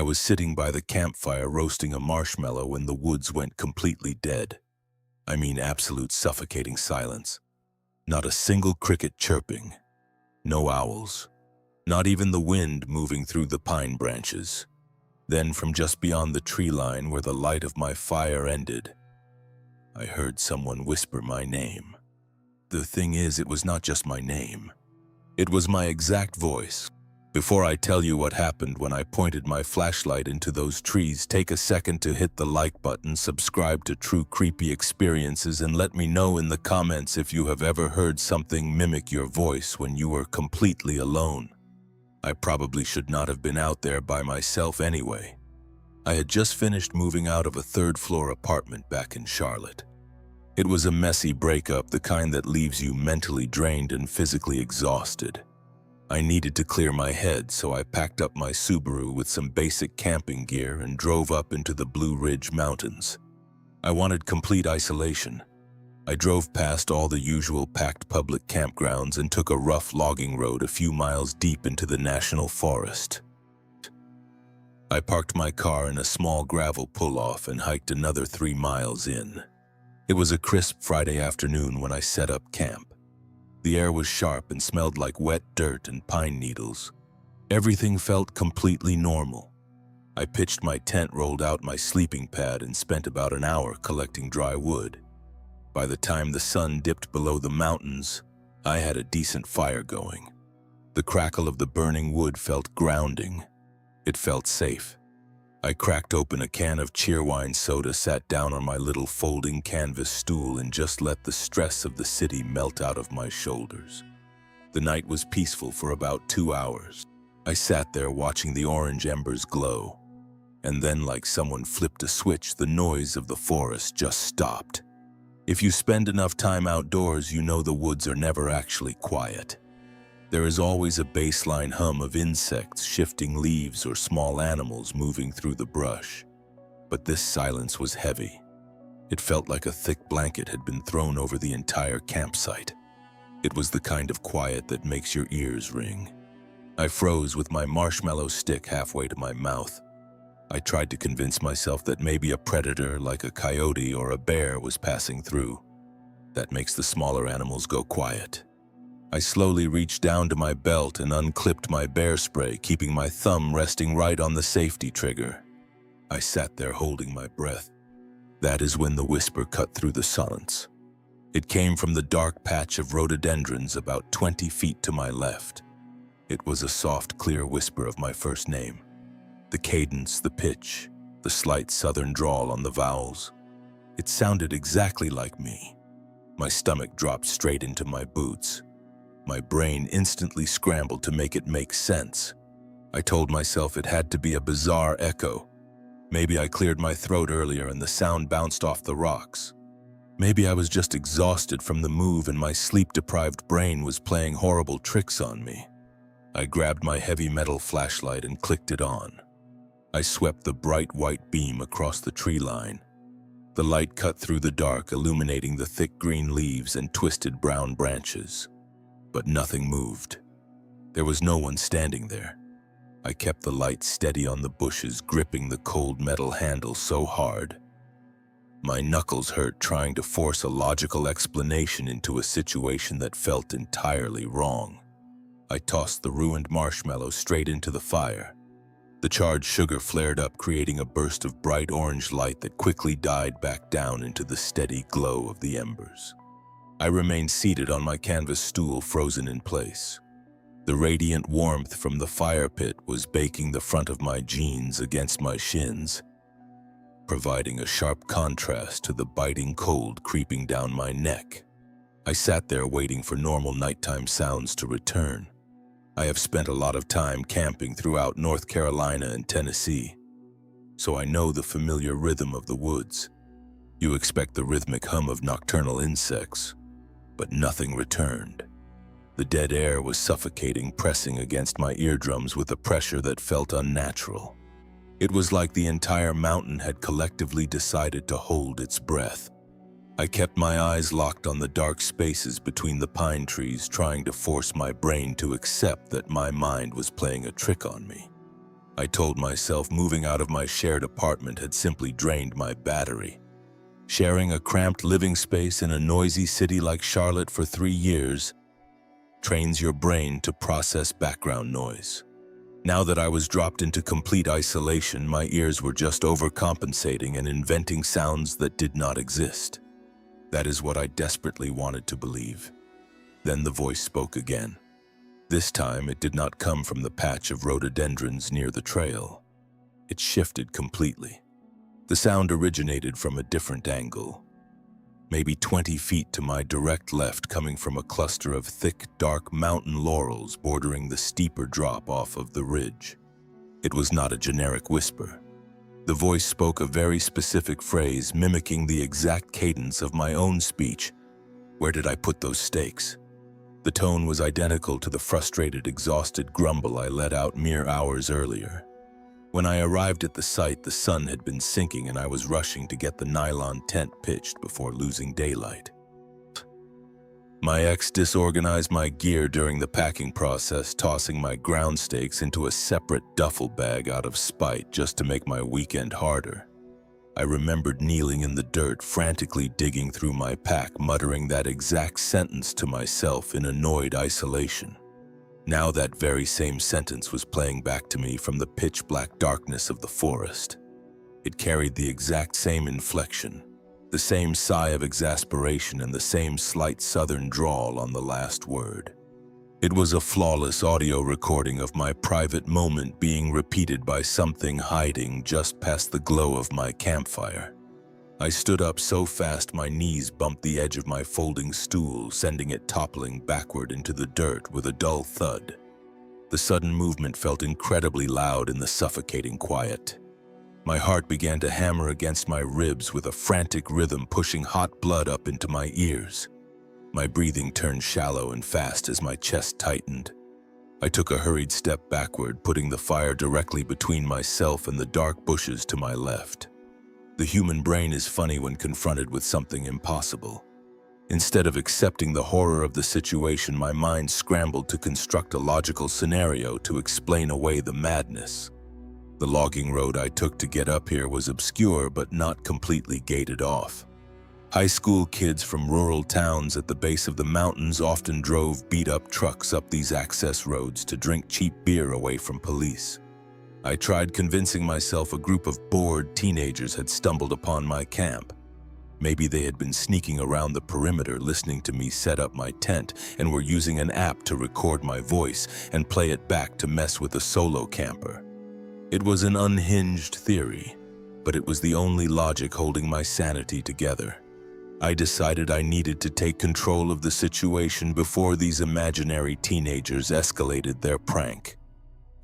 was sitting by the campfire roasting a marshmallow when the woods went completely dead. I mean absolute suffocating silence. Not a single cricket chirping. No owls. Not even the wind moving through the pine branches. Then from just beyond the tree line where the light of my fire ended, I heard someone whisper my name. The thing is, it was not just my name. It was my exact voice. Before I tell you what happened when I pointed my flashlight into those trees, take a second to hit the like button, subscribe to True Creepy Experiences, and let me know in the comments if you have ever heard something mimic your voice when you were completely alone. I probably should not have been out there by myself anyway. I had just finished moving out of a third-floor apartment back in Charlotte. It was a messy breakup, the kind that leaves you mentally drained and physically exhausted. I needed to clear my head, so I packed up my Subaru with some basic camping gear and drove up into the Blue Ridge Mountains. I wanted complete isolation. I drove past all the usual packed public campgrounds and took a rough logging road a few miles deep into the national forest. I parked my car in a small gravel pull-off and hiked another 3 miles in. It was a crisp Friday afternoon when I set up camp. The air was sharp and smelled like wet dirt and pine needles. Everything felt completely normal. I pitched my tent, rolled out my sleeping pad, and spent about an hour collecting dry wood. By the time the sun dipped below the mountains, I had a decent fire going. The crackle of the burning wood felt grounding. It felt safe. I cracked open a can of Cheerwine soda, sat down on my little folding canvas stool, and just let the stress of the city melt out of my shoulders. The night was peaceful for about 2 hours. I sat there watching the orange embers glow. And then, like someone flipped a switch, the noise of the forest just stopped. If you spend enough time outdoors, you know the woods are never actually quiet. There is always a baseline hum of insects, shifting leaves, or small animals moving through the brush. But this silence was heavy. It felt like a thick blanket had been thrown over the entire campsite. It was the kind of quiet that makes your ears ring. I froze with my marshmallow stick halfway to my mouth. I tried to convince myself that maybe a predator like a coyote or a bear was passing through. That makes the smaller animals go quiet. I slowly reached down to my belt and unclipped my bear spray, keeping my thumb resting right on the safety trigger. I sat there holding my breath. That is when the whisper cut through the silence. It came from the dark patch of rhododendrons about 20 feet to my left. It was a soft, clear whisper of my first name. The cadence, the pitch, the slight southern drawl on the vowels. It sounded exactly like me. My stomach dropped straight into my boots. My brain instantly scrambled to make it make sense. I told myself it had to be a bizarre echo. Maybe I cleared my throat earlier and the sound bounced off the rocks. Maybe I was just exhausted from the move and my sleep-deprived brain was playing horrible tricks on me. I grabbed my heavy metal flashlight and clicked it on. I swept the bright white beam across the tree line. The light cut through the dark, illuminating the thick green leaves and twisted brown branches. But nothing moved. There was no one standing there. I kept the light steady on the bushes, gripping the cold metal handle so hard. My knuckles hurt trying to force a logical explanation into a situation that felt entirely wrong. I tossed the ruined marshmallow straight into the fire. The charred sugar flared up, creating a burst of bright orange light that quickly died back down into the steady glow of the embers. I remained seated on my canvas stool, frozen in place. The radiant warmth from the fire pit was baking the front of my jeans against my shins, providing a sharp contrast to the biting cold creeping down my neck. I sat there waiting for normal nighttime sounds to return. I have spent a lot of time camping throughout North Carolina and Tennessee, so I know the familiar rhythm of the woods. You expect the rhythmic hum of nocturnal insects, but nothing returned. The dead air was suffocating, pressing against my eardrums with a pressure that felt unnatural. It was like the entire mountain had collectively decided to hold its breath. I kept my eyes locked on the dark spaces between the pine trees, trying to force my brain to accept that my mind was playing a trick on me. I told myself moving out of my shared apartment had simply drained my battery. Sharing a cramped living space in a noisy city like Charlotte for 3 years trains your brain to process background noise. Now that I was dropped into complete isolation, my ears were just overcompensating and inventing sounds that did not exist. That is what I desperately wanted to believe. Then the voice spoke again. This time, it did not come from the patch of rhododendrons near the trail. It shifted completely. The sound originated from a different angle, maybe 20 feet to my direct left, coming from a cluster of thick, dark mountain laurels bordering the steeper drop off of the ridge. It was not a generic whisper. The voice spoke a very specific phrase, mimicking the exact cadence of my own speech. Where did I put those stakes? The tone was identical to the frustrated, exhausted grumble I let out mere hours earlier. When I arrived at the site, the sun had been sinking and I was rushing to get the nylon tent pitched before losing daylight. My ex disorganized my gear during the packing process, tossing my ground stakes into a separate duffel bag out of spite just to make my weekend harder. I remembered kneeling in the dirt, frantically digging through my pack, muttering that exact sentence to myself in annoyed isolation. Now that very same sentence was playing back to me from the pitch-black darkness of the forest. It carried the exact same inflection, the same sigh of exasperation, and the same slight southern drawl on the last word. It was a flawless audio recording of my private moment being repeated by something hiding just past the glow of my campfire. I stood up so fast my knees bumped the edge of my folding stool, sending it toppling backward into the dirt with a dull thud. The sudden movement felt incredibly loud in the suffocating quiet. My heart began to hammer against my ribs with a frantic rhythm, pushing hot blood up into my ears. My breathing turned shallow and fast as my chest tightened. I took a hurried step backward, putting the fire directly between myself and the dark bushes to my left. The human brain is funny when confronted with something impossible. Instead of accepting the horror of the situation, my mind scrambled to construct a logical scenario to explain away the madness. The logging road I took to get up here was obscure but not completely gated off. High school kids from rural towns at the base of the mountains often drove beat-up trucks up these access roads to drink cheap beer away from police. I tried convincing myself a group of bored teenagers had stumbled upon my camp. Maybe they had been sneaking around the perimeter listening to me set up my tent and were using an app to record my voice and play it back to mess with a solo camper. It was an unhinged theory, but it was the only logic holding my sanity together. I decided I needed to take control of the situation before these imaginary teenagers escalated their prank.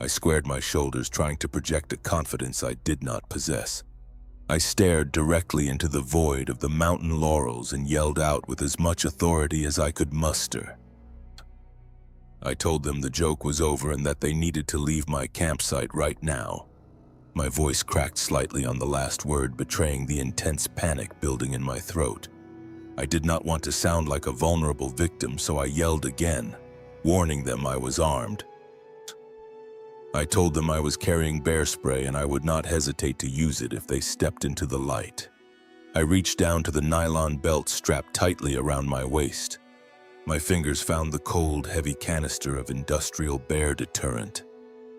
I squared my shoulders, trying to project a confidence I did not possess. I stared directly into the void of the mountain laurels and yelled out with as much authority as I could muster. I told them the joke was over and that they needed to leave my campsite right now. My voice cracked slightly on the last word, betraying the intense panic building in my throat. I did not want to sound like a vulnerable victim, so I yelled again, warning them I was armed. I told them I was carrying bear spray and I would not hesitate to use it if they stepped into the light. I reached down to the nylon belt strapped tightly around my waist. My fingers found the cold, heavy canister of industrial bear deterrent.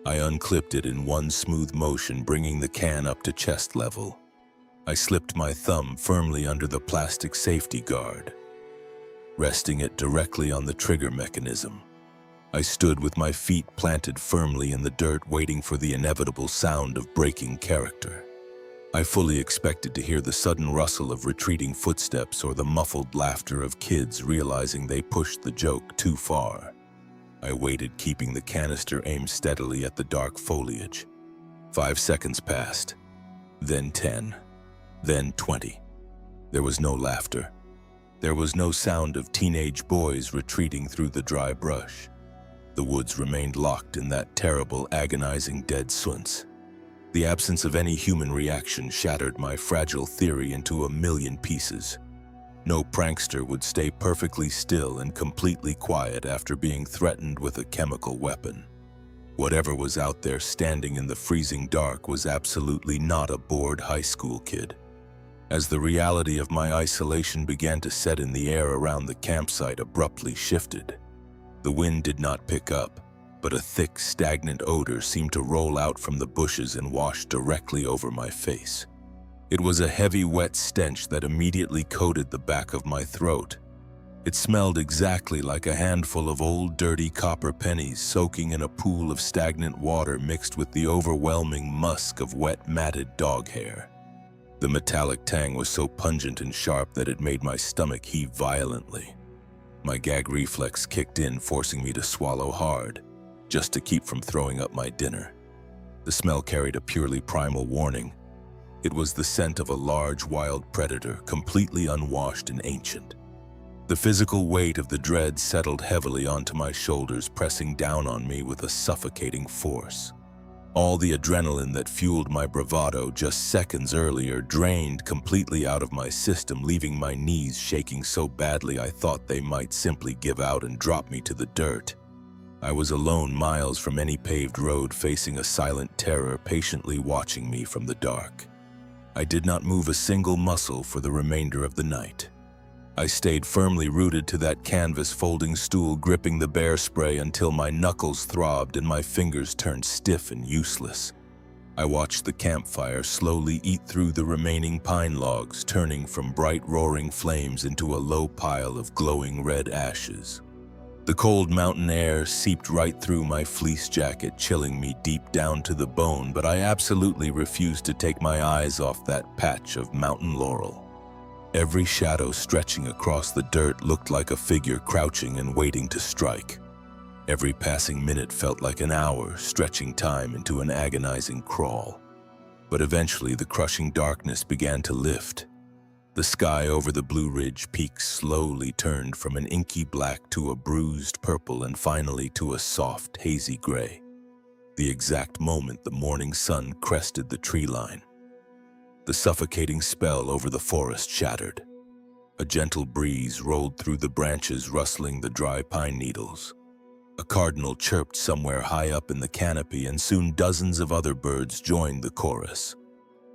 I unclipped it in one smooth motion, bringing the can up to chest level. I slipped my thumb firmly under the plastic safety guard, resting it directly on the trigger mechanism. I stood with my feet planted firmly in the dirt, waiting for the inevitable sound of breaking character. I fully expected to hear the sudden rustle of retreating footsteps or the muffled laughter of kids realizing they pushed the joke too far. I waited, keeping the canister aimed steadily at the dark foliage. 5 seconds passed, then 10. Then 20. There was no laughter. There was no sound of teenage boys retreating through the dry brush. The woods remained locked in that terrible, agonizing dead silence. The absence of any human reaction shattered my fragile theory into a million pieces. No prankster would stay perfectly still and completely quiet after being threatened with a chemical weapon. Whatever was out there standing in the freezing dark was absolutely not a bored high school kid. As the reality of my isolation began to set in, the air around the campsite abruptly shifted. The wind did not pick up, but a thick, stagnant odor seemed to roll out from the bushes and wash directly over my face. It was a heavy, wet stench that immediately coated the back of my throat. It smelled exactly like a handful of old, dirty copper pennies soaking in a pool of stagnant water mixed with the overwhelming musk of wet, matted dog hair. The metallic tang was so pungent and sharp that it made my stomach heave violently. My gag reflex kicked in, forcing me to swallow hard, just to keep from throwing up my dinner. The smell carried a purely primal warning. It was the scent of a large, wild predator, completely unwashed and ancient. The physical weight of the dread settled heavily onto my shoulders, pressing down on me with a suffocating force. All the adrenaline that fueled my bravado just seconds earlier drained completely out of my system, leaving my knees shaking so badly I thought they might simply give out and drop me to the dirt. I was alone, miles from any paved road, facing a silent terror patiently watching me from the dark. I did not move a single muscle for the remainder of the night. I stayed firmly rooted to that canvas folding stool, gripping the bear spray until my knuckles throbbed and my fingers turned stiff and useless. I watched the campfire slowly eat through the remaining pine logs, turning from bright roaring flames into a low pile of glowing red ashes. The cold mountain air seeped right through my fleece jacket, chilling me deep down to the bone, but I absolutely refused to take my eyes off that patch of mountain laurel. Every shadow stretching across the dirt looked like a figure crouching and waiting to strike. Every passing minute felt like an hour, stretching time into an agonizing crawl. But eventually the crushing darkness began to lift. The sky over the Blue Ridge peaks slowly turned from an inky black to a bruised purple and finally to a soft, hazy gray. The exact moment the morning sun crested the tree line. The suffocating spell over the forest shattered. A gentle breeze rolled through the branches, rustling the dry pine needles. A cardinal chirped somewhere high up in the canopy, and soon dozens of other birds joined the chorus.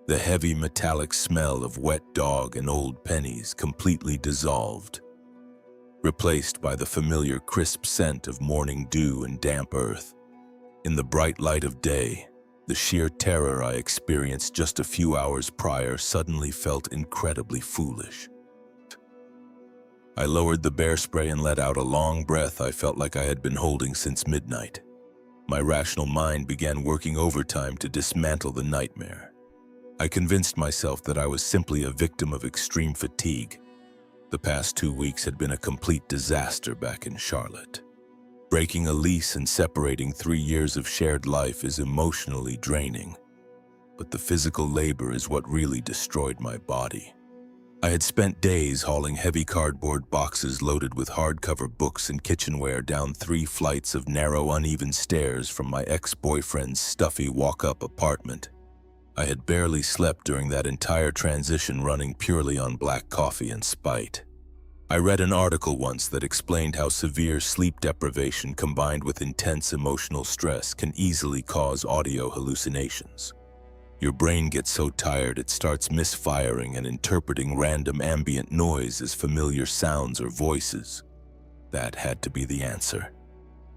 The heavy metallic smell of wet dog and old pennies completely dissolved, replaced by the familiar crisp scent of morning dew and damp earth. In the bright light of day, the sheer terror I experienced just a few hours prior suddenly felt incredibly foolish. I lowered the bear spray and let out a long breath I felt like I had been holding since midnight. My rational mind began working overtime to dismantle the nightmare. I convinced myself that I was simply a victim of extreme fatigue. The past 2 weeks had been a complete disaster back in Charlotte. Breaking a lease and separating 3 years of shared life is emotionally draining, but the physical labor is what really destroyed my body. I had spent days hauling heavy cardboard boxes loaded with hardcover books and kitchenware down 3 flights of narrow, uneven stairs from my ex-boyfriend's stuffy walk-up apartment. I had barely slept during that entire transition, running purely on black coffee and spite. I read an article once that explained how severe sleep deprivation combined with intense emotional stress can easily cause audio hallucinations. Your brain gets so tired it starts misfiring and interpreting random ambient noise as familiar sounds or voices. That had to be the answer.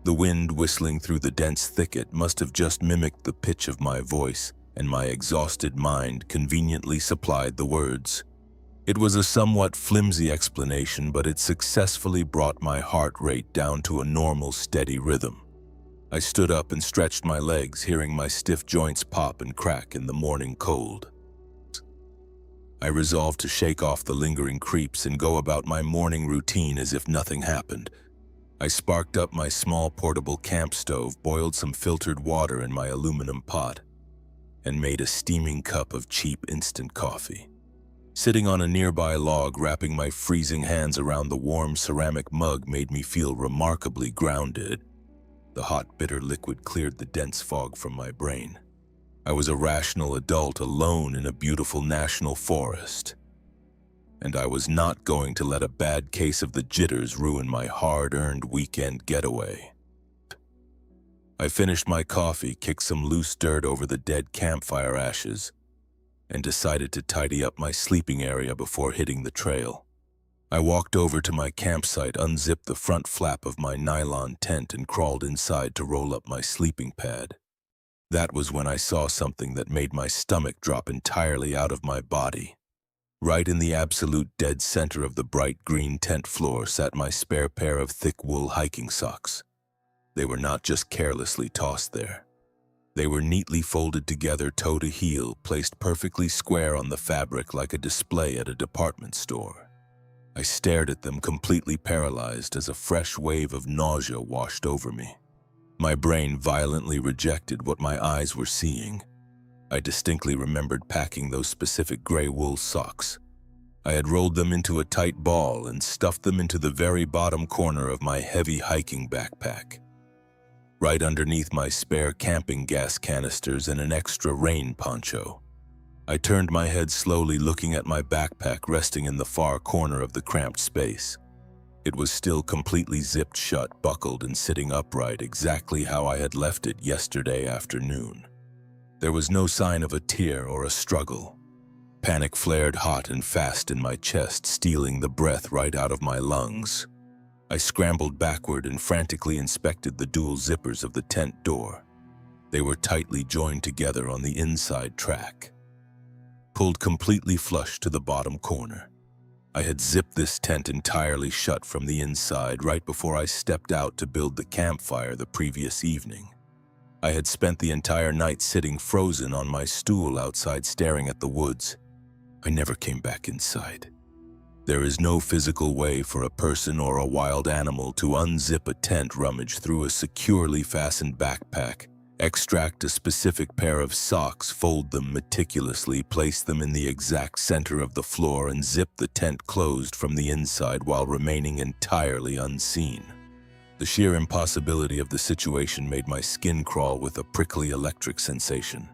The wind whistling through the dense thicket must have just mimicked the pitch of my voice, and my exhausted mind conveniently supplied the words. It was a somewhat flimsy explanation, but it successfully brought my heart rate down to a normal, steady rhythm. I stood up and stretched my legs, hearing my stiff joints pop and crack in the morning cold. I resolved to shake off the lingering creeps and go about my morning routine as if nothing happened. I sparked up my small portable camp stove, boiled some filtered water in my aluminum pot, and made a steaming cup of cheap instant coffee. Sitting on a nearby log, wrapping my freezing hands around the warm ceramic mug made me feel remarkably grounded. The hot, bitter liquid cleared the dense fog from my brain. I was a rational adult alone in a beautiful national forest, and I was not going to let a bad case of the jitters ruin my hard-earned weekend getaway. I finished my coffee, kicked some loose dirt over the dead campfire ashes, and decided to tidy up my sleeping area before hitting the trail. I walked over to my campsite, unzipped the front flap of my nylon tent, and crawled inside to roll up my sleeping pad. That was when I saw something that made my stomach drop entirely out of my body. Right in the absolute dead center of the bright green tent floor sat my spare pair of thick wool hiking socks. They were not just carelessly tossed there. They were neatly folded together toe to heel, placed perfectly square on the fabric like a display at a department store. I stared at them, completely paralyzed, as a fresh wave of nausea washed over me. My brain violently rejected what my eyes were seeing. I distinctly remembered packing those specific gray wool socks. I had rolled them into a tight ball and stuffed them into the very bottom corner of my heavy hiking backpack, right underneath my spare camping gas canisters and an extra rain poncho. I turned my head slowly, looking at my backpack resting in the far corner of the cramped space. It was still completely zipped shut, buckled, and sitting upright exactly how I had left it yesterday afternoon. There was no sign of a tear or a struggle. Panic flared hot and fast in my chest, stealing the breath right out of my lungs. I scrambled backward and frantically inspected the dual zippers of the tent door. They were tightly joined together on the inside track, pulled completely flush to the bottom corner. I had zipped this tent entirely shut from the inside right before I stepped out to build the campfire the previous evening. I had spent the entire night sitting frozen on my stool outside, staring at the woods. I never came back inside. There is no physical way for a person or a wild animal to unzip a tent, rummage through a securely fastened backpack, extract a specific pair of socks, fold them meticulously, place them in the exact center of the floor, and zip the tent closed from the inside while remaining entirely unseen. The sheer impossibility of the situation made my skin crawl with a prickly electric sensation.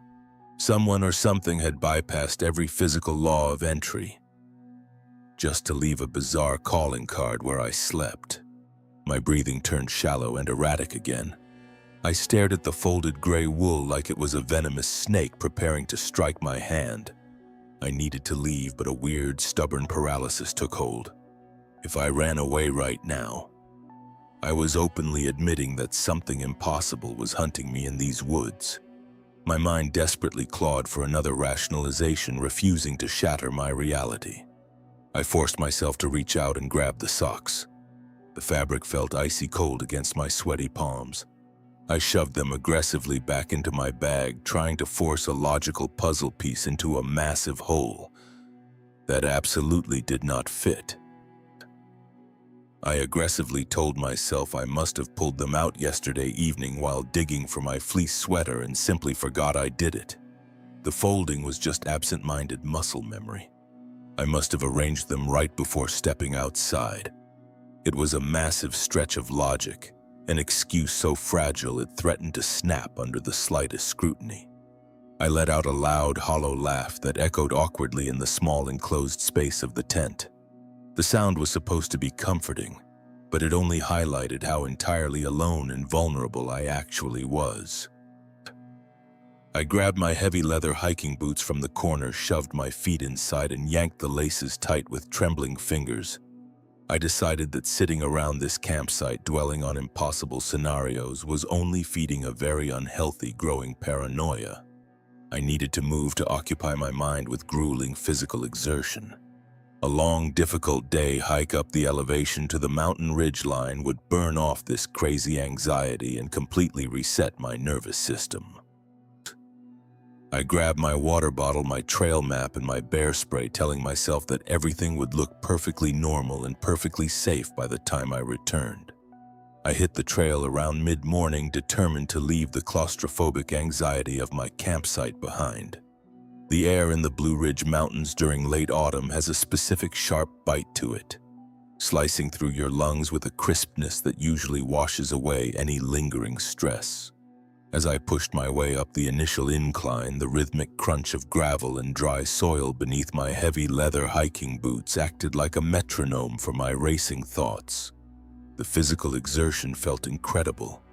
Someone or something had bypassed every physical law of entry, just to leave a bizarre calling card where I slept. My breathing turned shallow and erratic again. I stared at the folded gray wool like it was a venomous snake preparing to strike my hand. I needed to leave, but a weird, stubborn paralysis took hold. If I ran away right now, I was openly admitting that something impossible was hunting me in these woods. My mind desperately clawed for another rationalization, refusing to shatter my reality. I forced myself to reach out and grab the socks. The fabric felt icy cold against my sweaty palms. I shoved them aggressively back into my bag, trying to force a logical puzzle piece into a massive hole that absolutely did not fit. I aggressively told myself I must have pulled them out yesterday evening while digging for my fleece sweater and simply forgot I did it. The folding was just absent-minded muscle memory. I must have arranged them right before stepping outside. It was a massive stretch of logic, an excuse so fragile it threatened to snap under the slightest scrutiny. I let out a loud, hollow laugh that echoed awkwardly in the small enclosed space of the tent. The sound was supposed to be comforting, but it only highlighted how entirely alone and vulnerable I actually was. I grabbed my heavy leather hiking boots from the corner, shoved my feet inside, and yanked the laces tight with trembling fingers. I decided that sitting around this campsite dwelling on impossible scenarios was only feeding a very unhealthy growing paranoia. I needed to move to occupy my mind with grueling physical exertion. A long, difficult day hike up the elevation to the mountain ridge line would burn off this crazy anxiety and completely reset my nervous system. I grabbed my water bottle, my trail map, and my bear spray, telling myself that everything would look perfectly normal and perfectly safe by the time I returned. I hit the trail around mid-morning, determined to leave the claustrophobic anxiety of my campsite behind. The air in the Blue Ridge Mountains during late autumn has a specific sharp bite to it, slicing through your lungs with a crispness that usually washes away any lingering stress. As I pushed my way up the initial incline, the rhythmic crunch of gravel and dry soil beneath my heavy leather hiking boots acted like a metronome for my racing thoughts. The physical exertion felt incredible,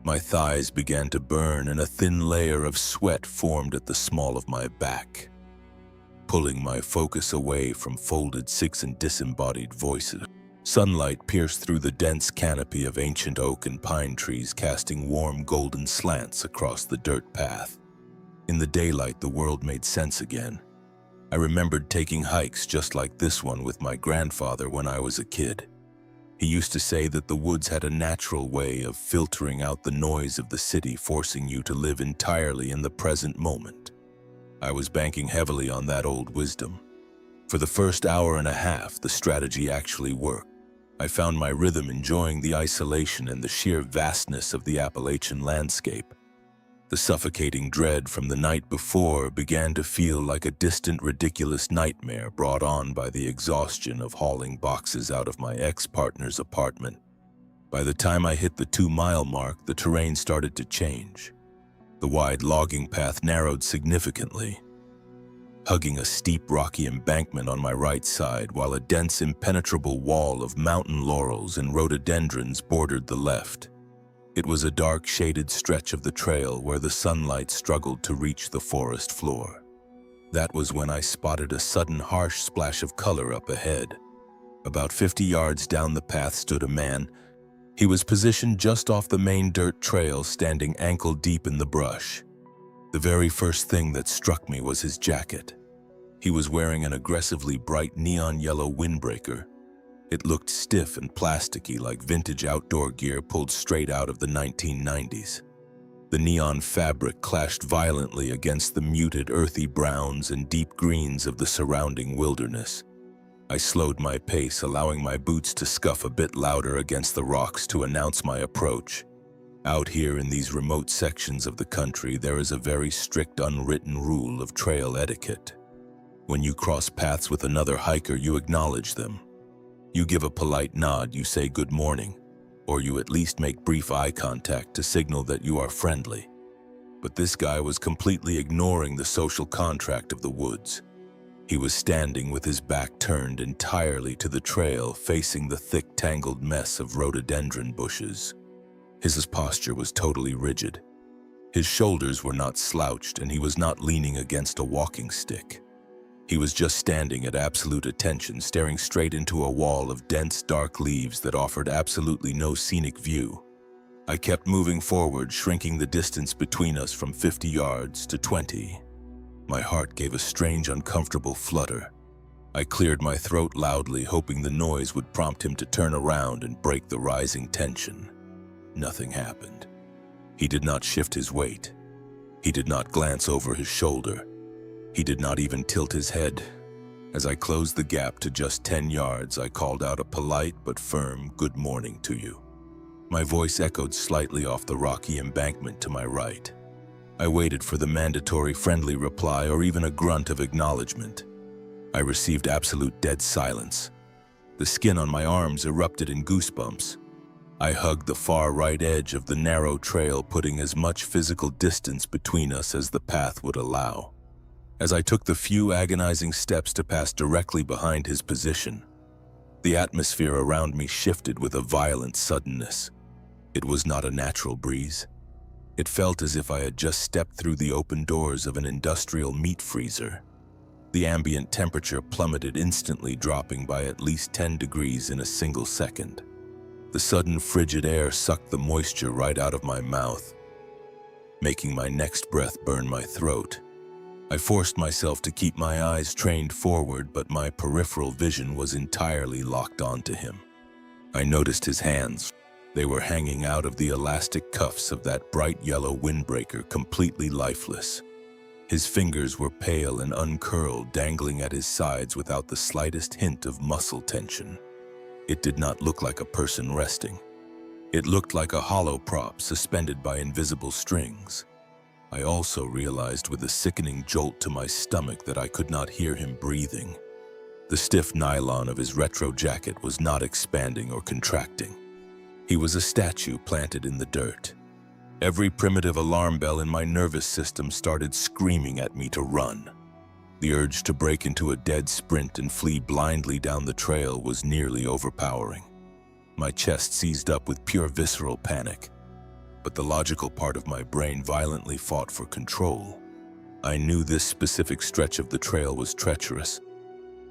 My thighs began to burn and a thin layer of sweat formed at the small of my back, pulling my focus away from folded six and disembodied voices. Sunlight pierced through the dense canopy of ancient oak and pine trees, casting warm golden slants across the dirt path. In the daylight, the world made sense again. I remembered taking hikes just like this one with my grandfather when I was a kid. He used to say that the woods had a natural way of filtering out the noise of the city, forcing you to live entirely in the present moment. I was banking heavily on that old wisdom. For the first hour and a half, the strategy actually worked. I found my rhythm, enjoying the isolation and the sheer vastness of the Appalachian landscape. The suffocating dread from the night before began to feel like a distant, ridiculous nightmare brought on by the exhaustion of hauling boxes out of my ex-partner's apartment. By the time I hit the 2-mile mark, the terrain started to change. The wide logging path narrowed significantly, hugging a steep, rocky embankment on my right side, while a dense, impenetrable wall of mountain laurels and rhododendrons bordered the left. It was a dark, shaded stretch of the trail where the sunlight struggled to reach the forest floor. That was when I spotted a sudden, harsh splash of color up ahead. About 50 yards down the path stood a man. He was positioned just off the main dirt trail, standing ankle-deep in the brush. The very first thing that struck me was his jacket. He was wearing an aggressively bright neon yellow windbreaker. It looked stiff and plasticky, like vintage outdoor gear pulled straight out of the 1990s. The neon fabric clashed violently against the muted, earthy browns and deep greens of the surrounding wilderness. I slowed my pace, allowing my boots to scuff a bit louder against the rocks to announce my approach. Out here in these remote sections of the country, there is a very strict unwritten rule of trail etiquette. When you cross paths with another hiker, you acknowledge them. You give a polite nod, you say good morning, or you at least make brief eye contact to signal that you are friendly. But this guy was completely ignoring the social contract of the woods. He was standing with his back turned entirely to the trail, facing the thick, tangled mess of rhododendron bushes. His posture was totally rigid. His shoulders were not slouched, and he was not leaning against a walking stick. He was just standing at absolute attention, staring straight into a wall of dense, dark leaves that offered absolutely no scenic view. I kept moving forward, shrinking the distance between us from 50 yards to 20. My heart gave a strange, uncomfortable flutter. I cleared my throat loudly, hoping the noise would prompt him to turn around and break the rising tension. Nothing happened. He did not shift his weight. He did not glance over his shoulder. He did not even tilt his head. As I closed the gap to just 10 yards, I called out a polite but firm "Good morning" to you. My voice echoed slightly off the rocky embankment to my right. I waited for the mandatory friendly reply or even a grunt of acknowledgement. I received absolute dead silence. The skin on my arms erupted in goosebumps. I hugged the far right edge of the narrow trail, putting as much physical distance between us as the path would allow. As I took the few agonizing steps to pass directly behind his position, the atmosphere around me shifted with a violent suddenness. It was not a natural breeze. It felt as if I had just stepped through the open doors of an industrial meat freezer. The ambient temperature plummeted instantly, dropping by at least 10 degrees in a single second. The sudden frigid air sucked the moisture right out of my mouth, making my next breath burn my throat. I forced myself to keep my eyes trained forward, but my peripheral vision was entirely locked onto him. I noticed his hands. They were hanging out of the elastic cuffs of that bright yellow windbreaker, completely lifeless. His fingers were pale and uncurled, dangling at his sides without the slightest hint of muscle tension. It did not look like a person resting. It looked like a hollow prop suspended by invisible strings. I also realized with a sickening jolt to my stomach that I could not hear him breathing. The stiff nylon of his retro jacket was not expanding or contracting. He was a statue planted in the dirt. Every primitive alarm bell in my nervous system started screaming at me to run. The urge to break into a dead sprint and flee blindly down the trail was nearly overpowering. My chest seized up with pure visceral panic. but the logical part of my brain violently fought for control. I knew this specific stretch of the trail was treacherous.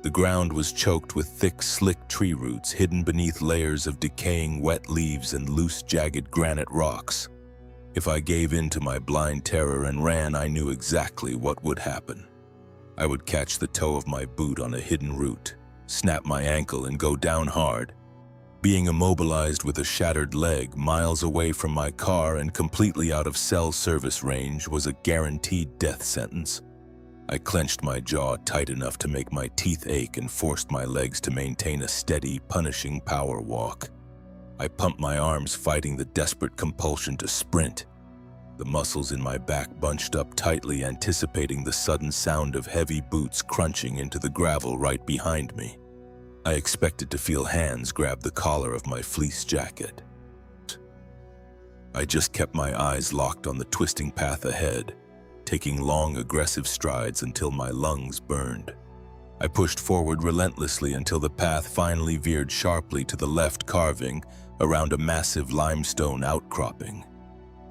The ground was choked with thick, slick tree roots hidden beneath layers of decaying wet leaves and loose, jagged granite rocks. If I gave in to my blind terror and ran, I knew exactly what would happen. I would catch the toe of my boot on a hidden root, snap my ankle, and go down hard. Being immobilized with a shattered leg miles away from my car and completely out of cell service range was a guaranteed death sentence. I clenched my jaw tight enough to make my teeth ache and forced my legs to maintain a steady, punishing power walk. I pumped my arms, fighting the desperate compulsion to sprint. The muscles in my back bunched up tightly, anticipating the sudden sound of heavy boots crunching into the gravel right behind me. I expected to feel hands grab the collar of my fleece jacket. I just kept my eyes locked on the twisting path ahead, taking long, aggressive strides until my lungs burned. I pushed forward relentlessly until the path finally veered sharply to the left, carving around a massive limestone outcropping.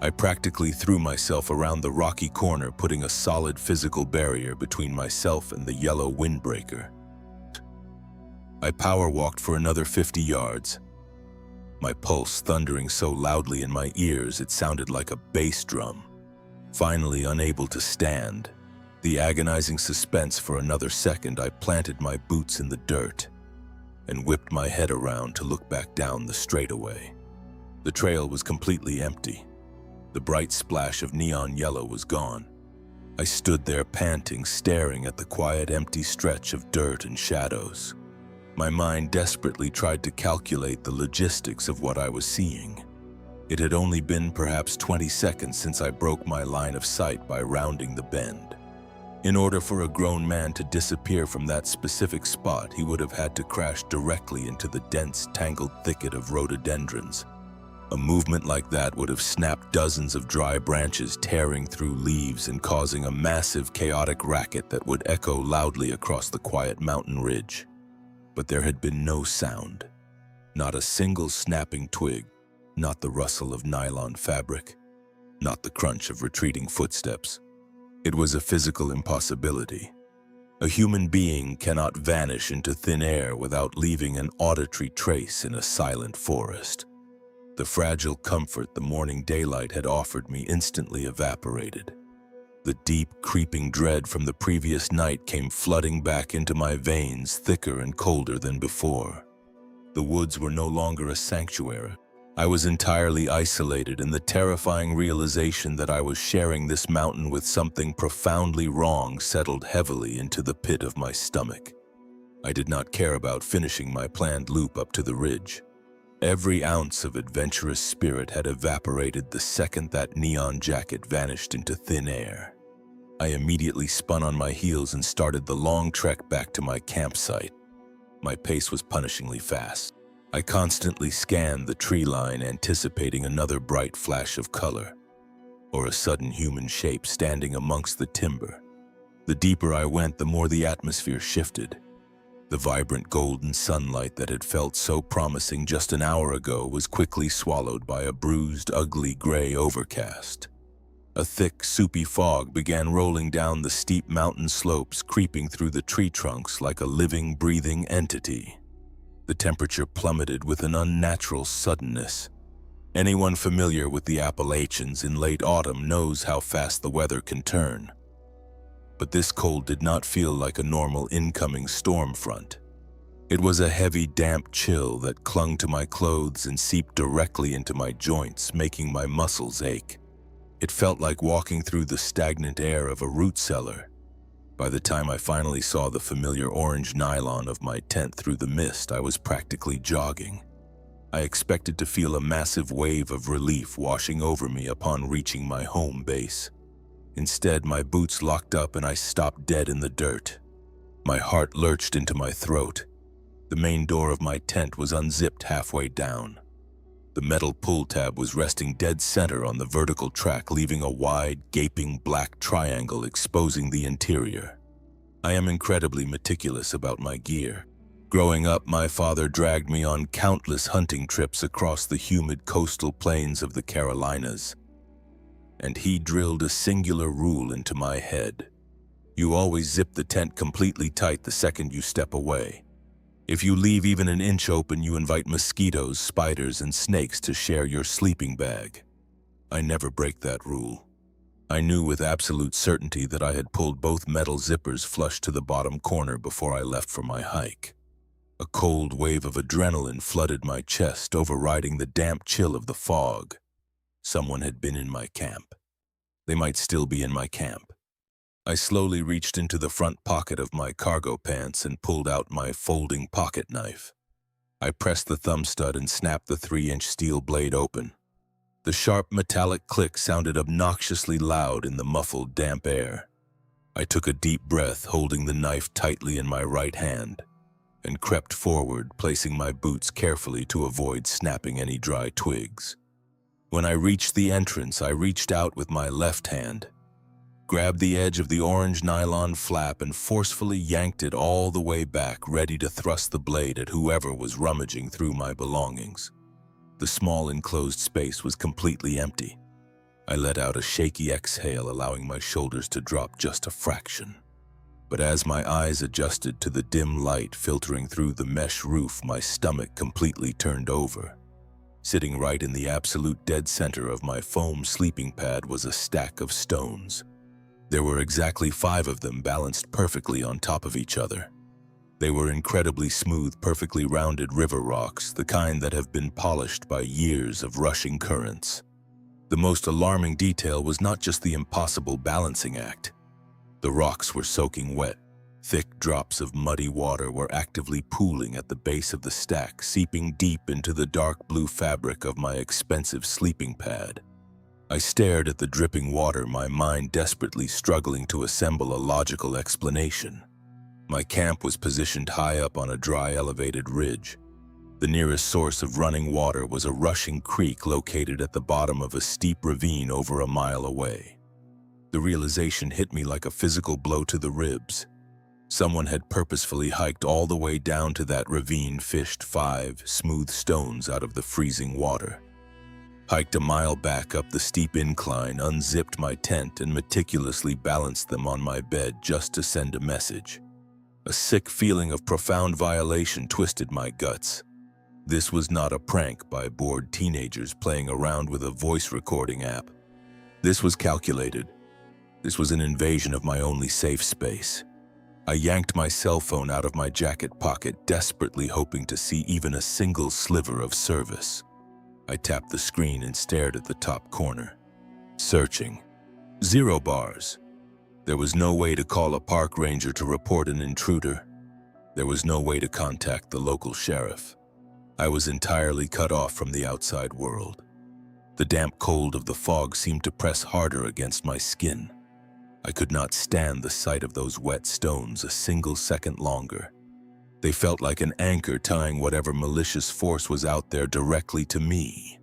I practically threw myself around the rocky corner, putting a solid physical barrier between myself and the yellow windbreaker. I power walked for another 50 yards, my pulse thundering so loudly in my ears it sounded like a bass drum. Finally, unable to stand, the agonizing suspense for another second, I planted my boots in the dirt and whipped my head around to look back down the straightaway. The trail was completely empty. The bright splash of neon yellow was gone. I stood there panting, staring at the quiet, empty stretch of dirt and shadows. My mind desperately tried to calculate the logistics of what I was seeing. It had only been perhaps 20 seconds since I broke my line of sight by rounding the bend. In order for a grown man to disappear from that specific spot, he would have had to crash directly into the dense, tangled thicket of rhododendrons. A movement like that would have snapped dozens of dry branches, tearing through leaves and causing a massive, chaotic racket that would echo loudly across the quiet mountain ridge. But there had been no sound. Not a single snapping twig, not the rustle of nylon fabric, not the crunch of retreating footsteps. It was a physical impossibility. A human being cannot vanish into thin air without leaving an auditory trace in a silent forest. The fragile comfort the morning daylight had offered me instantly evaporated. The deep, creeping dread from the previous night came flooding back into my veins, thicker and colder than before. The woods were no longer a sanctuary. I was entirely isolated, and the terrifying realization that I was sharing this mountain with something profoundly wrong settled heavily into the pit of my stomach. I did not care about finishing my planned loop up to the ridge. Every ounce of adventurous spirit had evaporated the second that neon jacket vanished into thin air. I immediately spun on my heels and started the long trek back to my campsite. My pace was punishingly fast. I constantly scanned the tree line, anticipating another bright flash of color, or a sudden human shape standing amongst the timber. The deeper I went, the more the atmosphere shifted. The vibrant golden sunlight that had felt so promising just an hour ago was quickly swallowed by a bruised, ugly gray overcast. A thick, soupy fog began rolling down the steep mountain slopes, creeping through the tree trunks like a living, breathing entity. The temperature plummeted with an unnatural suddenness. Anyone familiar with the Appalachians in late autumn knows how fast the weather can turn. But this cold did not feel like a normal incoming storm front. It was a heavy, damp chill that clung to my clothes and seeped directly into my joints, making my muscles ache. It felt like walking through the stagnant air of a root cellar. By the time I finally saw the familiar orange nylon of my tent through the mist, I was practically jogging. I expected to feel a massive wave of relief washing over me upon reaching my home base. Instead, my boots locked up and I stopped dead in the dirt. My heart lurched into my throat. The main door of my tent was unzipped halfway down. The metal pull tab was resting dead center on the vertical track, leaving a wide, gaping black triangle exposing the interior. I am incredibly meticulous about my gear. Growing up, my father dragged me on countless hunting trips across the humid coastal plains of the Carolinas, and he drilled a singular rule into my head. You always zip the tent completely tight the second you step away. If you leave even an inch open, you invite mosquitoes, spiders, and snakes to share your sleeping bag. I never break that rule. I knew with absolute certainty that I had pulled both metal zippers flush to the bottom corner before I left for my hike. A cold wave of adrenaline flooded my chest, overriding the damp chill of the fog. Someone had been in my camp. They might still be in my camp. I slowly reached into the front pocket of my cargo pants and pulled out my folding pocket knife. I pressed the thumb stud and snapped the 3-inch steel blade open. The sharp metallic click sounded obnoxiously loud in the muffled, damp air. I took a deep breath, holding the knife tightly in my right hand, and crept forward, placing my boots carefully to avoid snapping any dry twigs. When I reached the entrance, I reached out with my left hand, grabbed the edge of the orange nylon flap and forcefully yanked it all the way back, ready to thrust the blade at whoever was rummaging through my belongings. The small enclosed space was completely empty. I let out a shaky exhale, allowing my shoulders to drop just a fraction. But as my eyes adjusted to the dim light filtering through the mesh roof, my stomach completely turned over. Sitting right in the absolute dead center of my foam sleeping pad was a stack of stones. There were exactly 5 of them, balanced perfectly on top of each other. They were incredibly smooth, perfectly rounded river rocks, the kind that have been polished by years of rushing currents. The most alarming detail was not just the impossible balancing act. The rocks were soaking wet. Thick drops of muddy water were actively pooling at the base of the stack, seeping deep into the dark blue fabric of my expensive sleeping pad. I stared at the dripping water, my mind desperately struggling to assemble a logical explanation. My camp was positioned high up on a dry, elevated ridge. The nearest source of running water was a rushing creek located at the bottom of a steep ravine over a mile away. The realization hit me like a physical blow to the ribs. Someone had purposefully hiked all the way down to that ravine, fished 5 smooth stones out of the freezing water, hiked a mile back up the steep incline, unzipped my tent, and meticulously balanced them on my bed just to send a message. A sick feeling of profound violation twisted my guts. This was not a prank by bored teenagers playing around with a voice recording app. This was calculated. This was an invasion of my only safe space. I yanked my cell phone out of my jacket pocket, desperately hoping to see even a single sliver of service. I tapped the screen and stared at the top corner. Searching. 0 bars. There was no way to call a park ranger to report an intruder. There was no way to contact the local sheriff. I was entirely cut off from the outside world. The damp cold of the fog seemed to press harder against my skin. I could not stand the sight of those wet stones a single second longer. They felt like an anchor tying whatever malicious force was out there directly to me.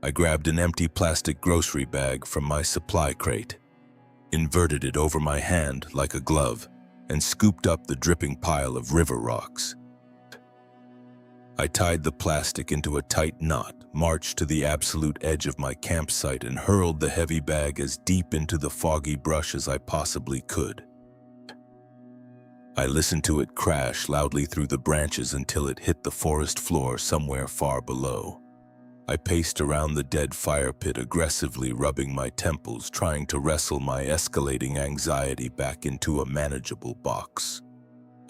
I grabbed an empty plastic grocery bag from my supply crate, inverted it over my hand like a glove, and scooped up the dripping pile of river rocks. I tied the plastic into a tight knot, marched to the absolute edge of my campsite, and hurled the heavy bag as deep into the foggy brush as I possibly could. I listened to it crash loudly through the branches until it hit the forest floor somewhere far below. I paced around the dead fire pit, aggressively rubbing my temples, trying to wrestle my escalating anxiety back into a manageable box.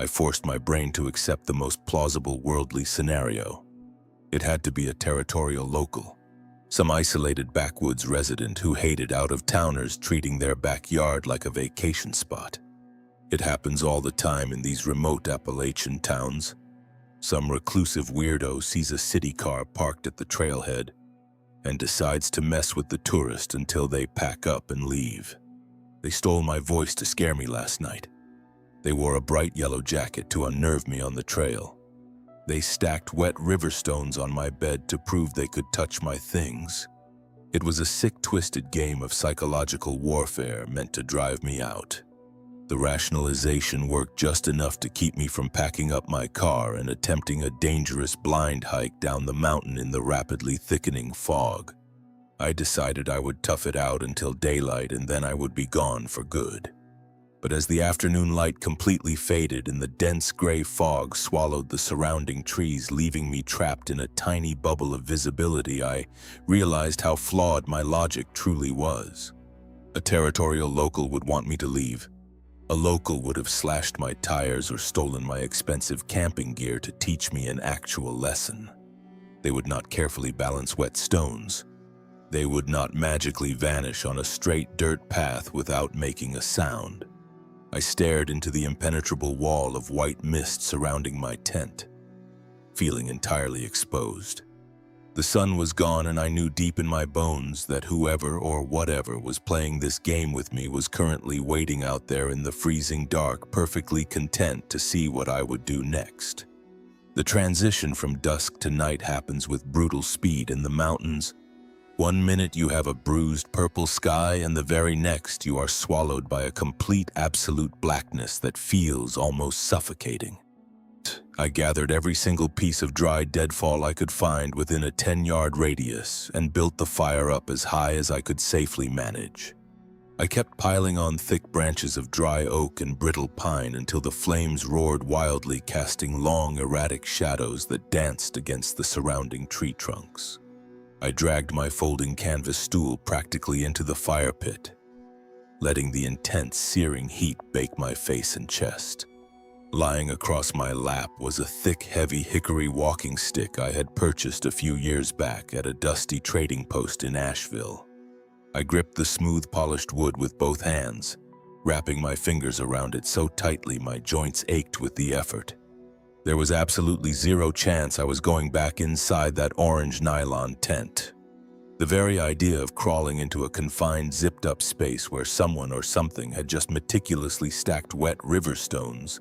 I forced my brain to accept the most plausible worldly scenario. It had to be a territorial local, some isolated backwoods resident who hated out-of-towners treating their backyard like a vacation spot. It happens all the time in these remote Appalachian towns. Some reclusive weirdo sees a city car parked at the trailhead and decides to mess with the tourist until they pack up and leave. They stole my voice to scare me last night. They wore a bright yellow jacket to unnerve me on the trail. They stacked wet river stones on my bed to prove they could touch my things. It was a sick, twisted game of psychological warfare meant to drive me out. The rationalization worked just enough to keep me from packing up my car and attempting a dangerous blind hike down the mountain in the rapidly thickening fog. I decided I would tough it out until daylight and then I would be gone for good. But as the afternoon light completely faded and the dense gray fog swallowed the surrounding trees, leaving me trapped in a tiny bubble of visibility, I realized how flawed my logic truly was. A territorial local would want me to leave. A local would have slashed my tires or stolen my expensive camping gear to teach me an actual lesson. They would not carefully balance wet stones. They would not magically vanish on a straight dirt path without making a sound. I stared into the impenetrable wall of white mist surrounding my tent, feeling entirely exposed. The sun was gone and I knew deep in my bones that whoever or whatever was playing this game with me was currently waiting out there in the freezing dark, perfectly content to see what I would do next. The transition from dusk to night happens with brutal speed in the mountains. One minute you have a bruised purple sky and the very next you are swallowed by a complete absolute blackness that feels almost suffocating. I gathered every single piece of dry deadfall I could find within a 10-yard radius and built the fire up as high as I could safely manage. I kept piling on thick branches of dry oak and brittle pine until the flames roared wildly, casting long, erratic shadows that danced against the surrounding tree trunks. I dragged my folding canvas stool practically into the fire pit, letting the intense, searing heat bake my face and chest. Lying across my lap was a thick, heavy hickory walking stick I had purchased a few years back at a dusty trading post in Asheville. I gripped the smooth, polished wood with both hands, wrapping my fingers around it so tightly my joints ached with the effort. There was absolutely zero chance I was going back inside that orange nylon tent. The very idea of crawling into a confined, zipped-up space where someone or something had just meticulously stacked wet river stones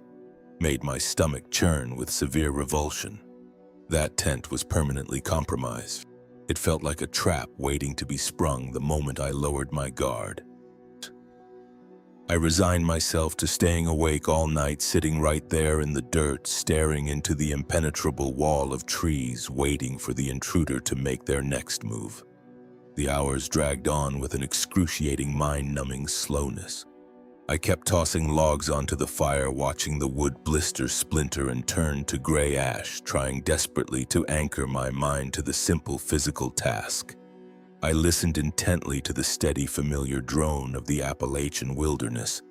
made my stomach churn with severe revulsion. That tent was permanently compromised. It felt like a trap waiting to be sprung the moment I lowered my guard. I resigned myself to staying awake all night, sitting right there in the dirt, staring into the impenetrable wall of trees, waiting for the intruder to make their next move. The hours dragged on with an excruciating, mind-numbing slowness. I kept tossing logs onto the fire, watching the wood blister, splinter, and turn to gray ash, trying desperately to anchor my mind to the simple physical task. I listened intently to the steady, familiar drone of the Appalachian wilderness.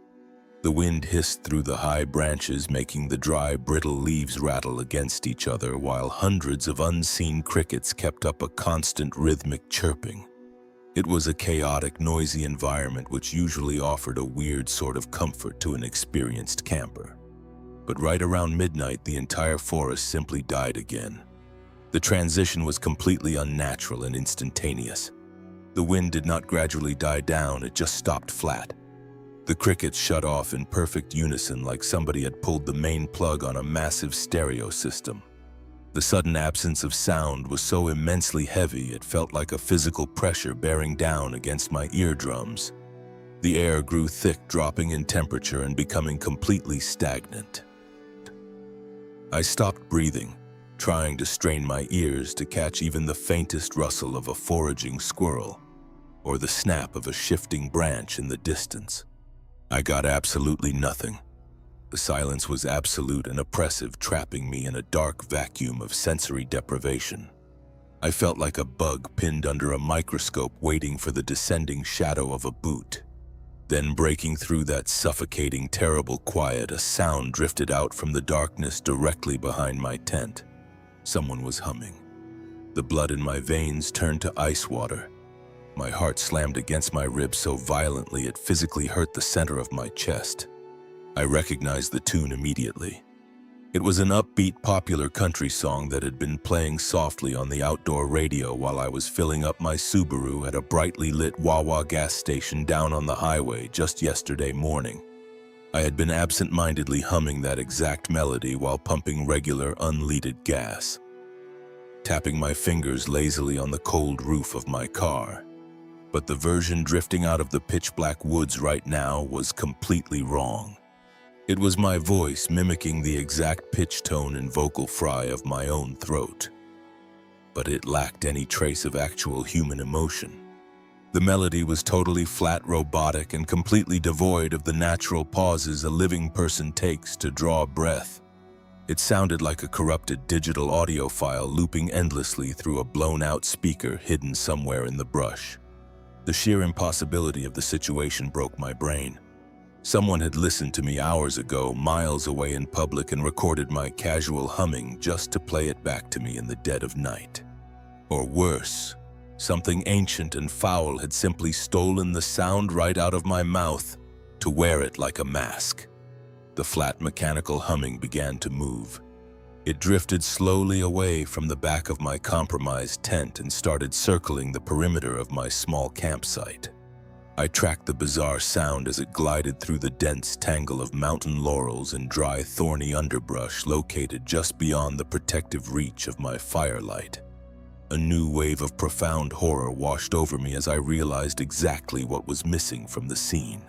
The wind hissed through the high branches, making the dry, brittle leaves rattle against each other, while hundreds of unseen crickets kept up a constant rhythmic chirping. It was a chaotic, noisy environment which usually offered a weird sort of comfort to an experienced camper. But right around midnight, the entire forest simply died again. The transition was completely unnatural and instantaneous. The wind did not gradually die down, it just stopped flat. The crickets shut off in perfect unison, like somebody had pulled the main plug on a massive stereo system. The sudden absence of sound was so immensely heavy it felt like a physical pressure bearing down against my eardrums. The air grew thick, dropping in temperature and becoming completely stagnant. I stopped breathing, trying to strain my ears to catch even the faintest rustle of a foraging squirrel or the snap of a shifting branch in the distance. I got absolutely nothing. The silence was absolute and oppressive, trapping me in a dark vacuum of sensory deprivation. I felt like a bug pinned under a microscope waiting for the descending shadow of a boot. Then, breaking through that suffocating, terrible quiet, a sound drifted out from the darkness directly behind my tent. Someone was humming. The blood in my veins turned to ice water. My heart slammed against my ribs so violently it physically hurt the center of my chest. I recognized the tune immediately. It was an upbeat, popular country song that had been playing softly on the outdoor radio while I was filling up my Subaru at a brightly lit Wawa gas station down on the highway just yesterday morning. I had been absent-mindedly humming that exact melody while pumping regular, unleaded gas, tapping my fingers lazily on the cold roof of my car. But the version drifting out of the pitch-black woods right now was completely wrong. It was my voice mimicking the exact pitch tone and vocal fry of my own throat. But it lacked any trace of actual human emotion. The melody was totally flat, robotic, and completely devoid of the natural pauses a living person takes to draw breath. It sounded like a corrupted digital audio file looping endlessly through a blown-out speaker hidden somewhere in the brush. The sheer impossibility of the situation broke my brain. Someone had listened to me hours ago, miles away in public, and recorded my casual humming just to play it back to me in the dead of night. Or worse, something ancient and foul had simply stolen the sound right out of my mouth to wear it like a mask. The flat mechanical humming began to move. It drifted slowly away from the back of my compromised tent and started circling the perimeter of my small campsite. I tracked the bizarre sound as it glided through the dense tangle of mountain laurels and dry, thorny underbrush located just beyond the protective reach of my firelight. A new wave of profound horror washed over me as I realized exactly what was missing from the scene.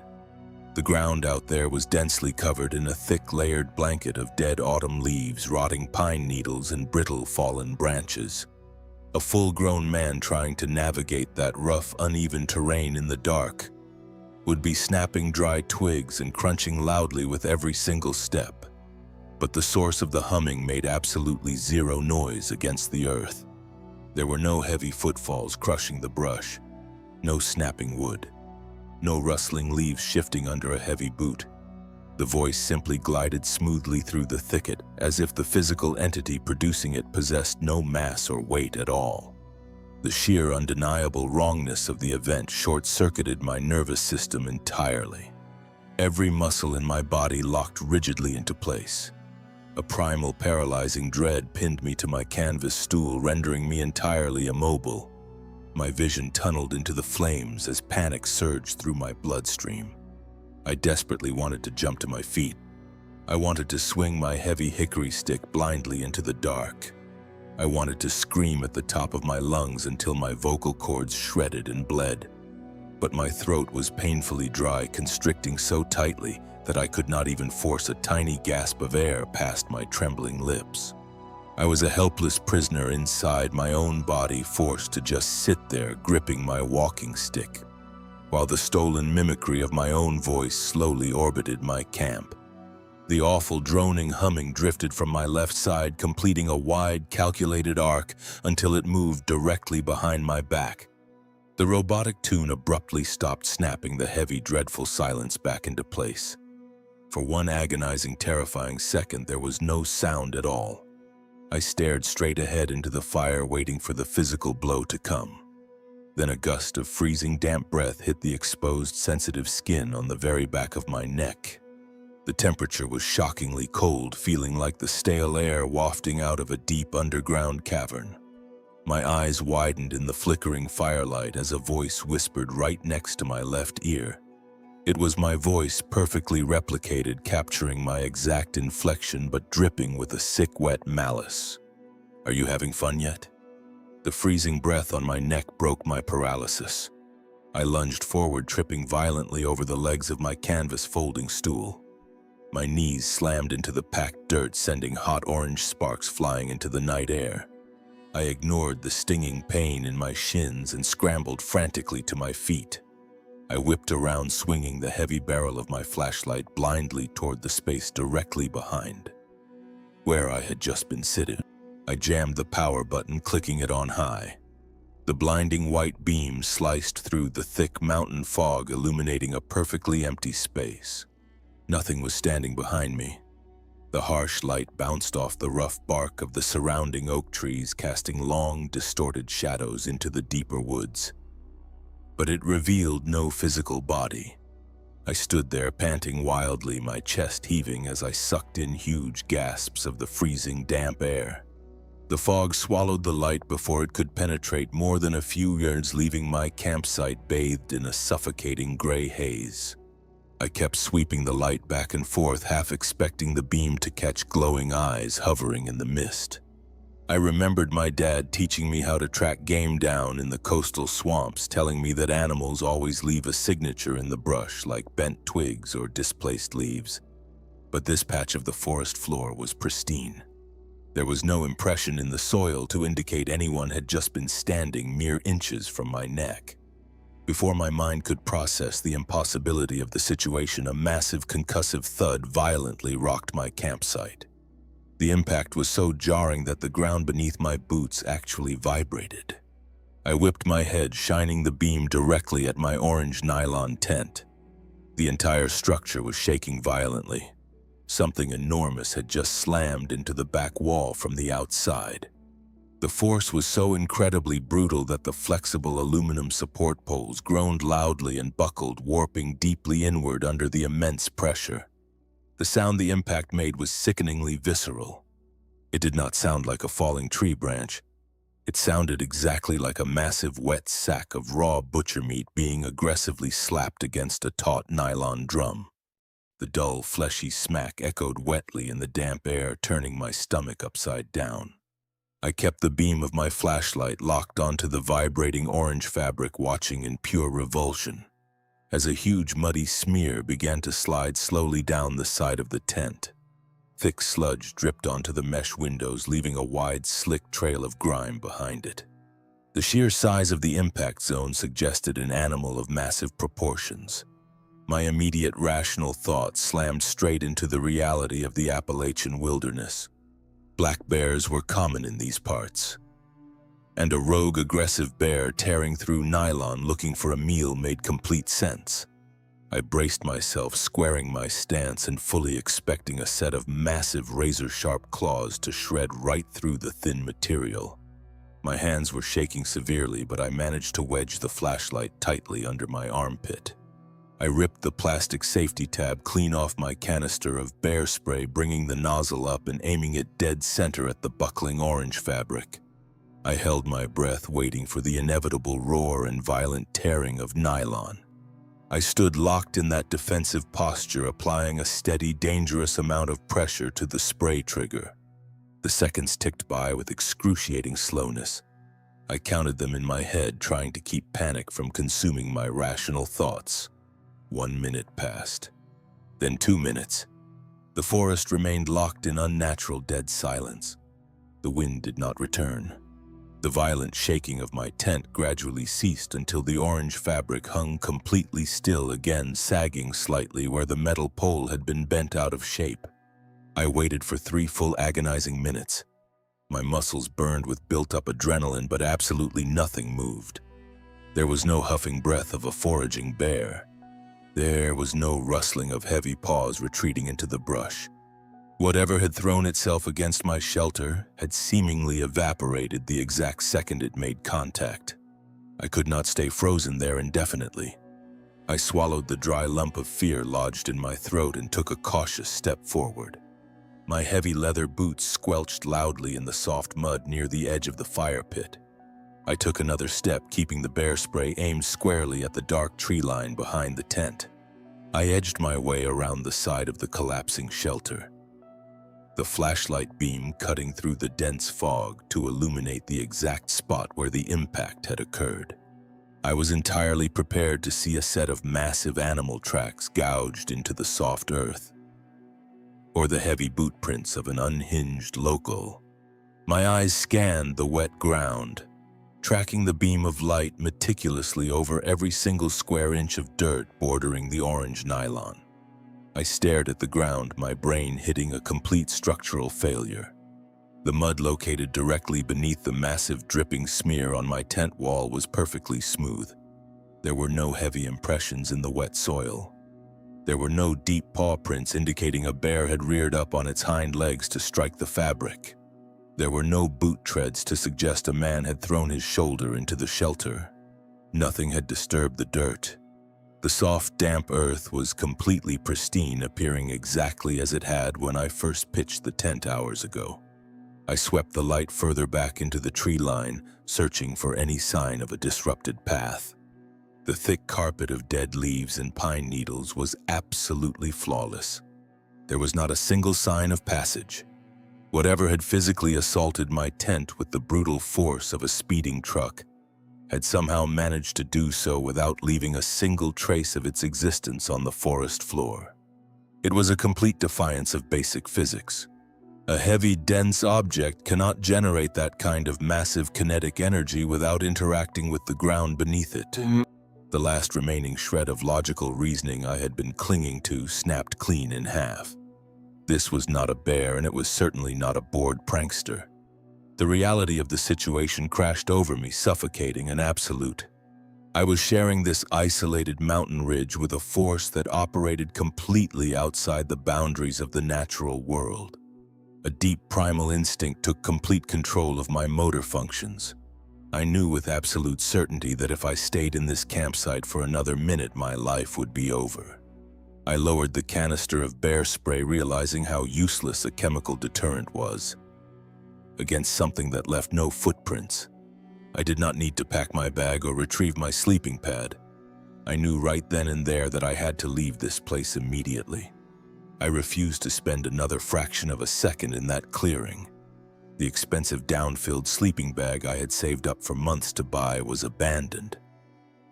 The ground out there was densely covered in a thick layered blanket of dead autumn leaves, rotting pine needles, and brittle fallen branches. A full-grown man trying to navigate that rough, uneven terrain in the dark would be snapping dry twigs and crunching loudly with every single step. But the source of the humming made absolutely zero noise against the earth. There were no heavy footfalls crushing the brush, no snapping wood, no rustling leaves shifting under a heavy boot. The voice simply glided smoothly through the thicket, as if the physical entity producing it possessed no mass or weight at all. The sheer undeniable wrongness of the event short-circuited my nervous system entirely. Every muscle in my body locked rigidly into place. A primal, paralyzing dread pinned me to my canvas stool, rendering me entirely immobile. My vision tunneled into the flames as panic surged through my bloodstream. I desperately wanted to jump to my feet. I wanted to swing my heavy hickory stick blindly into the dark. I wanted to scream at the top of my lungs until my vocal cords shredded and bled. But my throat was painfully dry, constricting so tightly that I could not even force a tiny gasp of air past my trembling lips. I was a helpless prisoner inside my own body, forced to just sit there gripping my walking stick, while the stolen mimicry of my own voice slowly orbited my camp. The awful droning humming drifted from my left side, completing a wide, calculated arc until it moved directly behind my back. The robotic tune abruptly stopped, snapping the heavy, dreadful silence back into place. For one agonizing, terrifying second, there was no sound at all. I stared straight ahead into the fire, waiting for the physical blow to come. Then a gust of freezing damp breath hit the exposed, sensitive skin on the very back of my neck. The temperature was shockingly cold, feeling like the stale air wafting out of a deep underground cavern. My eyes widened in the flickering firelight as a voice whispered right next to my left ear. It was my voice, perfectly replicated, capturing my exact inflection but dripping with a sick, wet malice. "Are you having fun yet?" The freezing breath on my neck broke my paralysis. I lunged forward, tripping violently over the legs of my canvas folding stool. My knees slammed into the packed dirt, sending hot orange sparks flying into the night air. I ignored the stinging pain in my shins and scrambled frantically to my feet. I whipped around, swinging the heavy barrel of my flashlight blindly toward the space directly behind, where I had just been sitting. I jammed the power button, clicking it on high. The blinding white beam sliced through the thick mountain fog, illuminating a perfectly empty space. Nothing was standing behind me. The harsh light bounced off the rough bark of the surrounding oak trees, casting long, distorted shadows into the deeper woods. But it revealed no physical body. I stood there, panting wildly, my chest heaving as I sucked in huge gasps of the freezing, damp air. The fog swallowed the light before it could penetrate more than a few yards, leaving my campsite bathed in a suffocating gray haze. I kept sweeping the light back and forth, half expecting the beam to catch glowing eyes hovering in the mist. I remembered my dad teaching me how to track game down in the coastal swamps, telling me that animals always leave a signature in the brush, like bent twigs or displaced leaves. But this patch of the forest floor was pristine. There was no impression in the soil to indicate anyone had just been standing mere inches from my neck. Before my mind could process the impossibility of the situation, a massive concussive thud violently rocked my campsite. The impact was so jarring that the ground beneath my boots actually vibrated. I whipped my head, shining the beam directly at my orange nylon tent. The entire structure was shaking violently. Something enormous had just slammed into the back wall from the outside. The force was so incredibly brutal that the flexible aluminum support poles groaned loudly and buckled, warping deeply inward under the immense pressure. The sound the impact made was sickeningly visceral. It did not sound like a falling tree branch. It sounded exactly like a massive wet sack of raw butcher meat being aggressively slapped against a taut nylon drum. The dull, fleshy smack echoed wetly in the damp air, turning my stomach upside down. I kept the beam of my flashlight locked onto the vibrating orange fabric, watching in pure revulsion, as a huge muddy smear began to slide slowly down the side of the tent. Thick sludge dripped onto the mesh windows, leaving a wide, slick trail of grime behind it. The sheer size of the impact zone suggested an animal of massive proportions. My immediate rational thoughts slammed straight into the reality of the Appalachian wilderness. Black bears were common in these parts, and a rogue, aggressive bear tearing through nylon looking for a meal made complete sense. I braced myself, squaring my stance and fully expecting a set of massive razor-sharp claws to shred right through the thin material. My hands were shaking severely, but I managed to wedge the flashlight tightly under my armpit. I ripped the plastic safety tab clean off my canister of bear spray, bringing the nozzle up and aiming it dead center at the buckling orange fabric. I held my breath, waiting for the inevitable roar and violent tearing of nylon. I stood locked in that defensive posture, applying a steady, dangerous amount of pressure to the spray trigger. The seconds ticked by with excruciating slowness. I counted them in my head, trying to keep panic from consuming my rational thoughts. 1 minute passed. Then 2 minutes. The forest remained locked in unnatural dead silence. The wind did not return. The violent shaking of my tent gradually ceased until the orange fabric hung completely still again, sagging slightly where the metal pole had been bent out of shape. I waited for 3 full agonizing minutes. My muscles burned with built-up adrenaline, but absolutely nothing moved. There was no huffing breath of a foraging bear. There was no rustling of heavy paws retreating into the brush. Whatever had thrown itself against my shelter had seemingly evaporated the exact second it made contact. I could not stay frozen there indefinitely. I swallowed the dry lump of fear lodged in my throat and took a cautious step forward. My heavy leather boots squelched loudly in the soft mud near the edge of the fire pit. I took another step, keeping the bear spray aimed squarely at the dark tree line behind the tent. I edged my way around the side of the collapsing shelter, the flashlight beam cutting through the dense fog to illuminate the exact spot where the impact had occurred. I was entirely prepared to see a set of massive animal tracks gouged into the soft earth, or the heavy boot prints of an unhinged local. My eyes scanned the wet ground, tracking the beam of light meticulously over every single square inch of dirt bordering the orange nylon. I stared at the ground, my brain hitting a complete structural failure. The mud located directly beneath the massive dripping smear on my tent wall was perfectly smooth. There were no heavy impressions in the wet soil. There were no deep paw prints indicating a bear had reared up on its hind legs to strike the fabric. There were no boot treads to suggest a man had thrown his shoulder into the shelter. Nothing had disturbed the dirt. The soft, damp earth was completely pristine, appearing exactly as it had when I first pitched the tent hours ago. I swept the light further back into the tree line, searching for any sign of a disrupted path. The thick carpet of dead leaves and pine needles was absolutely flawless. There was not a single sign of passage. Whatever had physically assaulted my tent with the brutal force of a speeding truck had somehow managed to do so without leaving a single trace of its existence on the forest floor. It was a complete defiance of basic physics. A heavy, dense object cannot generate that kind of massive kinetic energy without interacting with the ground beneath it. The last remaining shred of logical reasoning I had been clinging to snapped clean in half. This was not a bear, and it was certainly not a bored prankster. The reality of the situation crashed over me, suffocating and absolute. I was sharing this isolated mountain ridge with a force that operated completely outside the boundaries of the natural world. A deep primal instinct took complete control of my motor functions. I knew with absolute certainty that if I stayed in this campsite for another minute, my life would be over. I lowered the canister of bear spray, realizing how useless a chemical deterrent was. Against something that left no footprints, I did not need to pack my bag or retrieve my sleeping pad. I knew right then and there that I had to leave this place immediately. I refused to spend another fraction of a second in that clearing. The expensive down-filled sleeping bag I had saved up for months to buy was abandoned.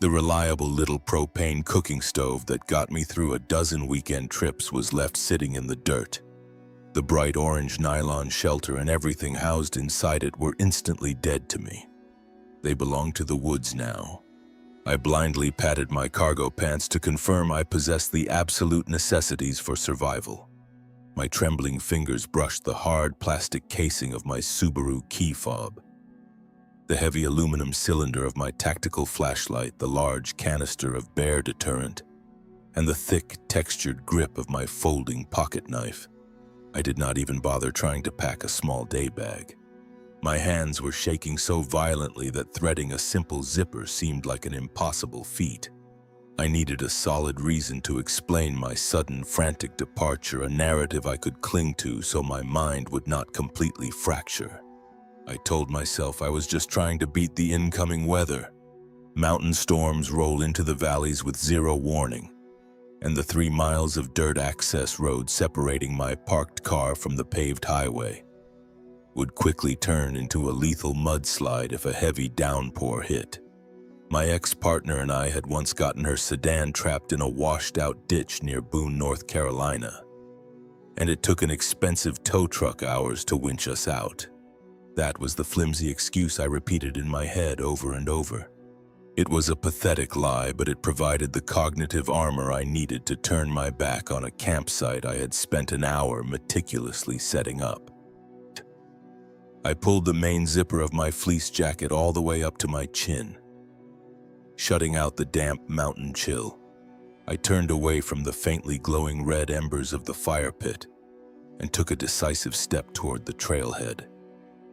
The reliable little propane cooking stove that got me through a dozen weekend trips was left sitting in the dirt. The bright orange nylon shelter and everything housed inside it were instantly dead to me. They belonged to the woods now. I blindly patted my cargo pants to confirm I possessed the absolute necessities for survival. My trembling fingers brushed the hard plastic casing of my Subaru key fob, the heavy aluminum cylinder of my tactical flashlight, the large canister of bear deterrent, and the thick, textured grip of my folding pocket knife. I did not even bother trying to pack a small day bag. My hands were shaking so violently that threading a simple zipper seemed like an impossible feat. I needed a solid reason to explain my sudden, frantic departure, a narrative I could cling to so my mind would not completely fracture. I told myself I was just trying to beat the incoming weather. Mountain storms roll into the valleys with zero warning, and the 3 miles of dirt access road separating my parked car from the paved highway would quickly turn into a lethal mudslide if a heavy downpour hit. My ex-partner and I had once gotten her sedan trapped in a washed-out ditch near Boone, North Carolina, and it took an expensive tow truck hours to winch us out. That was the flimsy excuse I repeated in my head over and over. It was a pathetic lie, but it provided the cognitive armor I needed to turn my back on a campsite I had spent an hour meticulously setting up. I pulled the main zipper of my fleece jacket all the way up to my chin, shutting out the damp mountain chill. I turned away from the faintly glowing red embers of the fire pit and took a decisive step toward the trailhead.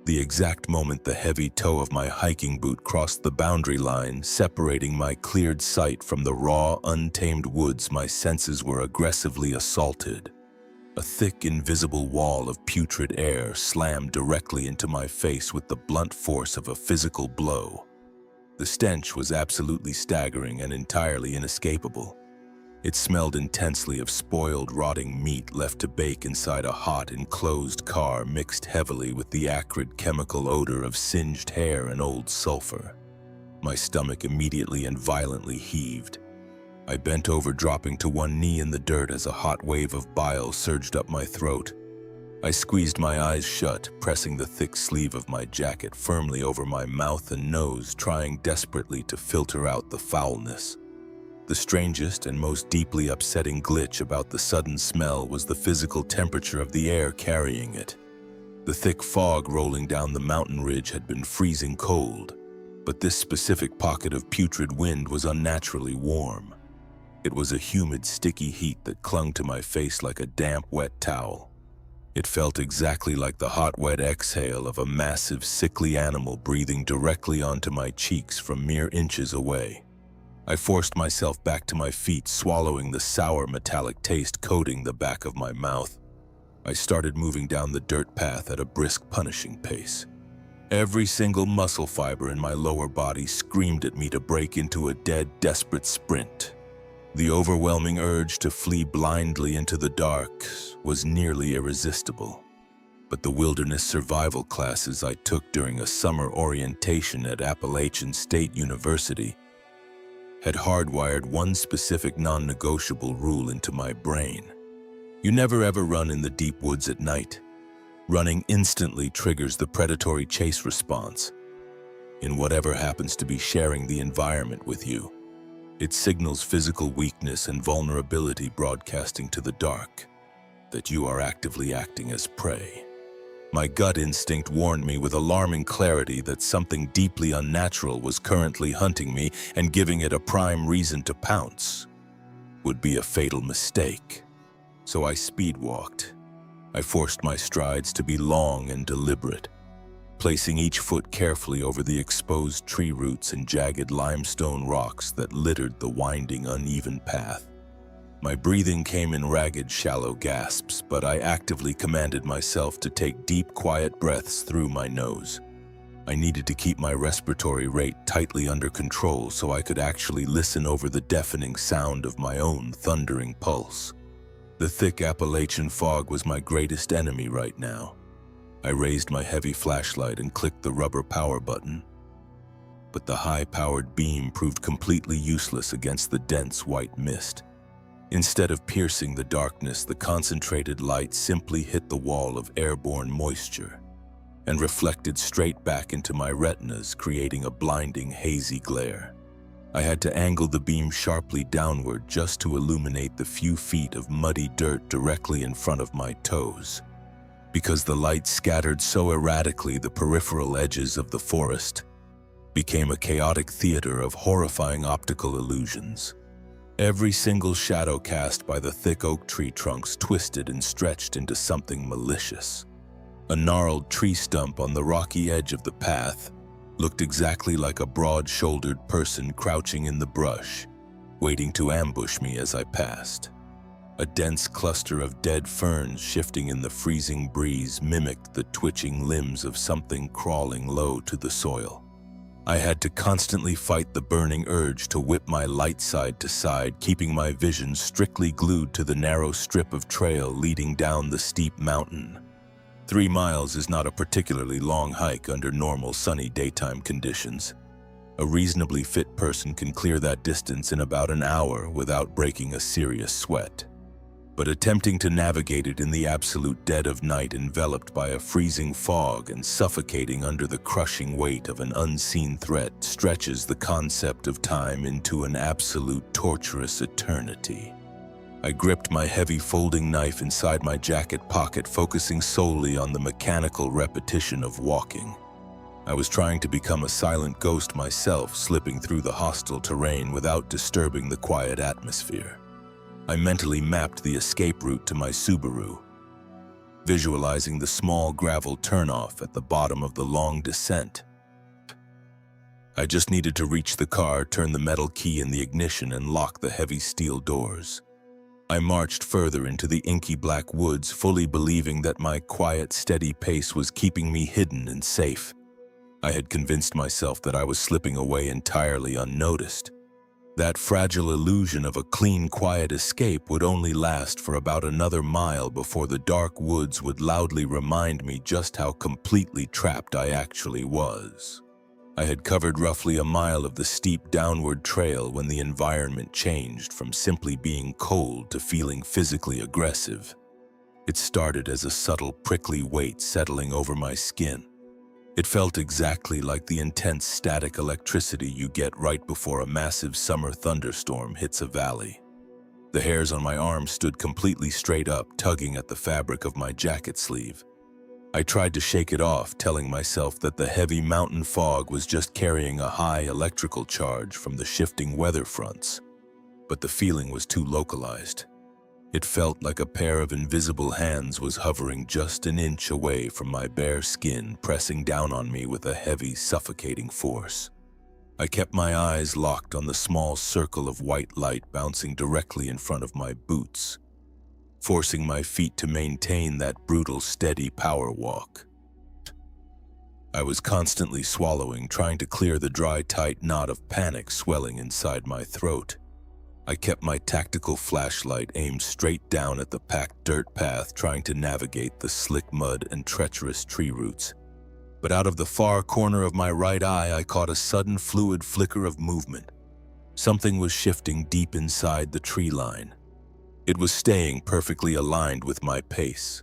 The exact moment the heavy toe of my hiking boot crossed the boundary line, separating my cleared sight from the raw, untamed woods, my senses were aggressively assaulted. A thick, invisible wall of putrid air slammed directly into my face with the blunt force of a physical blow. The stench was absolutely staggering and entirely inescapable. It smelled intensely of spoiled, rotting meat left to bake inside a hot, enclosed car, mixed heavily with the acrid chemical odor of singed hair and old sulfur. My stomach immediately and violently heaved. I bent over, dropping to one knee in the dirt as a hot wave of bile surged up my throat. I squeezed my eyes shut, pressing the thick sleeve of my jacket firmly over my mouth and nose, trying desperately to filter out the foulness. The strangest and most deeply upsetting glitch about the sudden smell was the physical temperature of the air carrying it. The thick fog rolling down the mountain ridge had been freezing cold, but this specific pocket of putrid wind was unnaturally warm. It was a humid, sticky heat that clung to my face like a damp, wet towel. It felt exactly like the hot, wet exhale of a massive, sickly animal breathing directly onto my cheeks from mere inches away. I forced myself back to my feet, swallowing the sour, metallic taste coating the back of my mouth. I started moving down the dirt path at a brisk, punishing pace. Every single muscle fiber in my lower body screamed at me to break into a dead, desperate sprint. The overwhelming urge to flee blindly into the dark was nearly irresistible. But the wilderness survival classes I took during a summer orientation at Appalachian State University had hardwired one specific non-negotiable rule into my brain. You never ever run in the deep woods at night. Running instantly triggers the predatory chase response in whatever happens to be sharing the environment with you. It signals physical weakness and vulnerability, broadcasting to the dark that you are actively acting as prey. My gut instinct warned me with alarming clarity that something deeply unnatural was currently hunting me, and giving it a prime reason to pounce would be a fatal mistake. So I speed-walked. I forced my strides to be long and deliberate, placing each foot carefully over the exposed tree roots and jagged limestone rocks that littered the winding, uneven path. My breathing came in ragged, shallow gasps, but I actively commanded myself to take deep, quiet breaths through my nose. I needed to keep my respiratory rate tightly under control so I could actually listen over the deafening sound of my own thundering pulse. The thick Appalachian fog was my greatest enemy right now. I raised my heavy flashlight and clicked the rubber power button, but the high-powered beam proved completely useless against the dense white mist. Instead of piercing the darkness, the concentrated light simply hit the wall of airborne moisture and reflected straight back into my retinas, creating a blinding, hazy glare. I had to angle the beam sharply downward just to illuminate the few feet of muddy dirt directly in front of my toes. Because the light scattered so erratically, the peripheral edges of the forest became a chaotic theater of horrifying optical illusions. Every single shadow cast by the thick oak tree trunks twisted and stretched into something malicious. A gnarled tree stump on the rocky edge of the path looked exactly like a broad-shouldered person crouching in the brush, waiting to ambush me as I passed. A dense cluster of dead ferns shifting in the freezing breeze mimicked the twitching limbs of something crawling low to the soil. I had to constantly fight the burning urge to whip my light side to side, keeping my vision strictly glued to the narrow strip of trail leading down the steep mountain. 3 miles is not a particularly long hike under normal sunny daytime conditions. A reasonably fit person can clear that distance in about an hour without breaking a serious sweat. But attempting to navigate it in the absolute dead of night, enveloped by a freezing fog and suffocating under the crushing weight of an unseen threat, stretches the concept of time into an absolute torturous eternity. I gripped my heavy folding knife inside my jacket pocket, focusing solely on the mechanical repetition of walking. I was trying to become a silent ghost myself, slipping through the hostile terrain without disturbing the quiet atmosphere. I mentally mapped the escape route to my Subaru, visualizing the small gravel turnoff at the bottom of the long descent. I just needed to reach the car, turn the metal key in the ignition, and lock the heavy steel doors. I marched further into the inky black woods, fully believing that my quiet, steady pace was keeping me hidden and safe. I had convinced myself that I was slipping away entirely unnoticed. That fragile illusion of a clean, quiet escape would only last for about another mile before the dark woods would loudly remind me just how completely trapped I actually was. I had covered roughly a mile of the steep downward trail when the environment changed from simply being cold to feeling physically aggressive. It started as a subtle, prickly weight settling over my skin. It felt exactly like the intense static electricity you get right before a massive summer thunderstorm hits a valley. The hairs on my arms stood completely straight up, tugging at the fabric of my jacket sleeve. I tried to shake it off, telling myself that the heavy mountain fog was just carrying a high electrical charge from the shifting weather fronts, but the feeling was too localized. It felt like a pair of invisible hands was hovering just an inch away from my bare skin, pressing down on me with a heavy, suffocating force. I kept my eyes locked on the small circle of white light bouncing directly in front of my boots, forcing my feet to maintain that brutal, steady power walk. I was constantly swallowing, trying to clear the dry, tight knot of panic swelling inside my throat. I kept my tactical flashlight aimed straight down at the packed dirt path, trying to navigate the slick mud and treacherous tree roots. But out of the far corner of my right eye, I caught a sudden fluid flicker of movement. Something was shifting deep inside the tree line. It was staying perfectly aligned with my pace,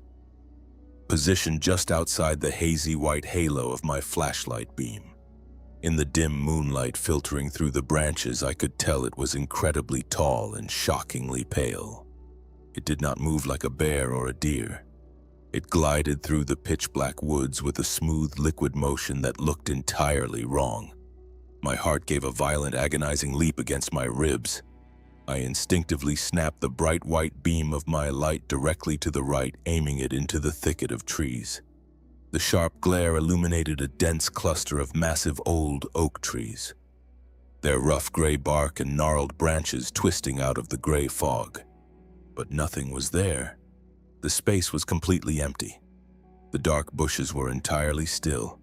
positioned just outside the hazy white halo of my flashlight beam. In the dim moonlight filtering through the branches, I could tell it was incredibly tall and shockingly pale. It did not move like a bear or a deer. It glided through the pitch-black woods with a smooth, liquid motion that looked entirely wrong. My heart gave a violent, agonizing leap against my ribs. I instinctively snapped the bright white beam of my light directly to the right, aiming it into the thicket of trees. The sharp glare illuminated a dense cluster of massive old oak trees, their rough gray bark and gnarled branches twisting out of the gray fog. But nothing was there. The space was completely empty. The dark bushes were entirely still.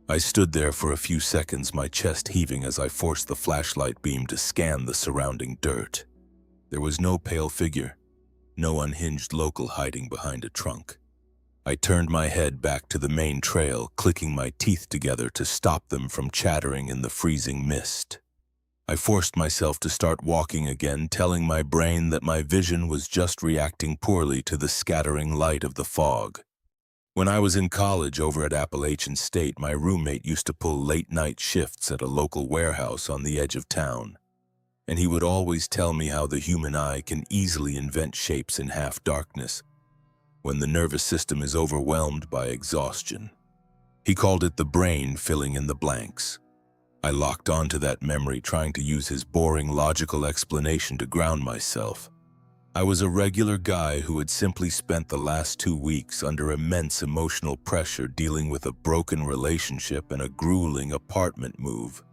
I stood there for a few seconds, my chest heaving as I forced the flashlight beam to scan the surrounding dirt. There was no pale figure, no unhinged local hiding behind a trunk. I turned my head back to the main trail, clicking my teeth together to stop them from chattering in the freezing mist. I forced myself to start walking again, telling my brain that my vision was just reacting poorly to the scattering light of the fog. When I was in college over at Appalachian State, my roommate used to pull late-night shifts at a local warehouse on the edge of town, and he would always tell me how the human eye can easily invent shapes in half-darkness when the nervous system is overwhelmed by exhaustion. He called it the brain filling in the blanks. I locked onto that memory, trying to use his boring, logical explanation to ground myself. I was a regular guy who had simply spent the last 2 weeks under immense emotional pressure dealing with a broken relationship and a grueling apartment move.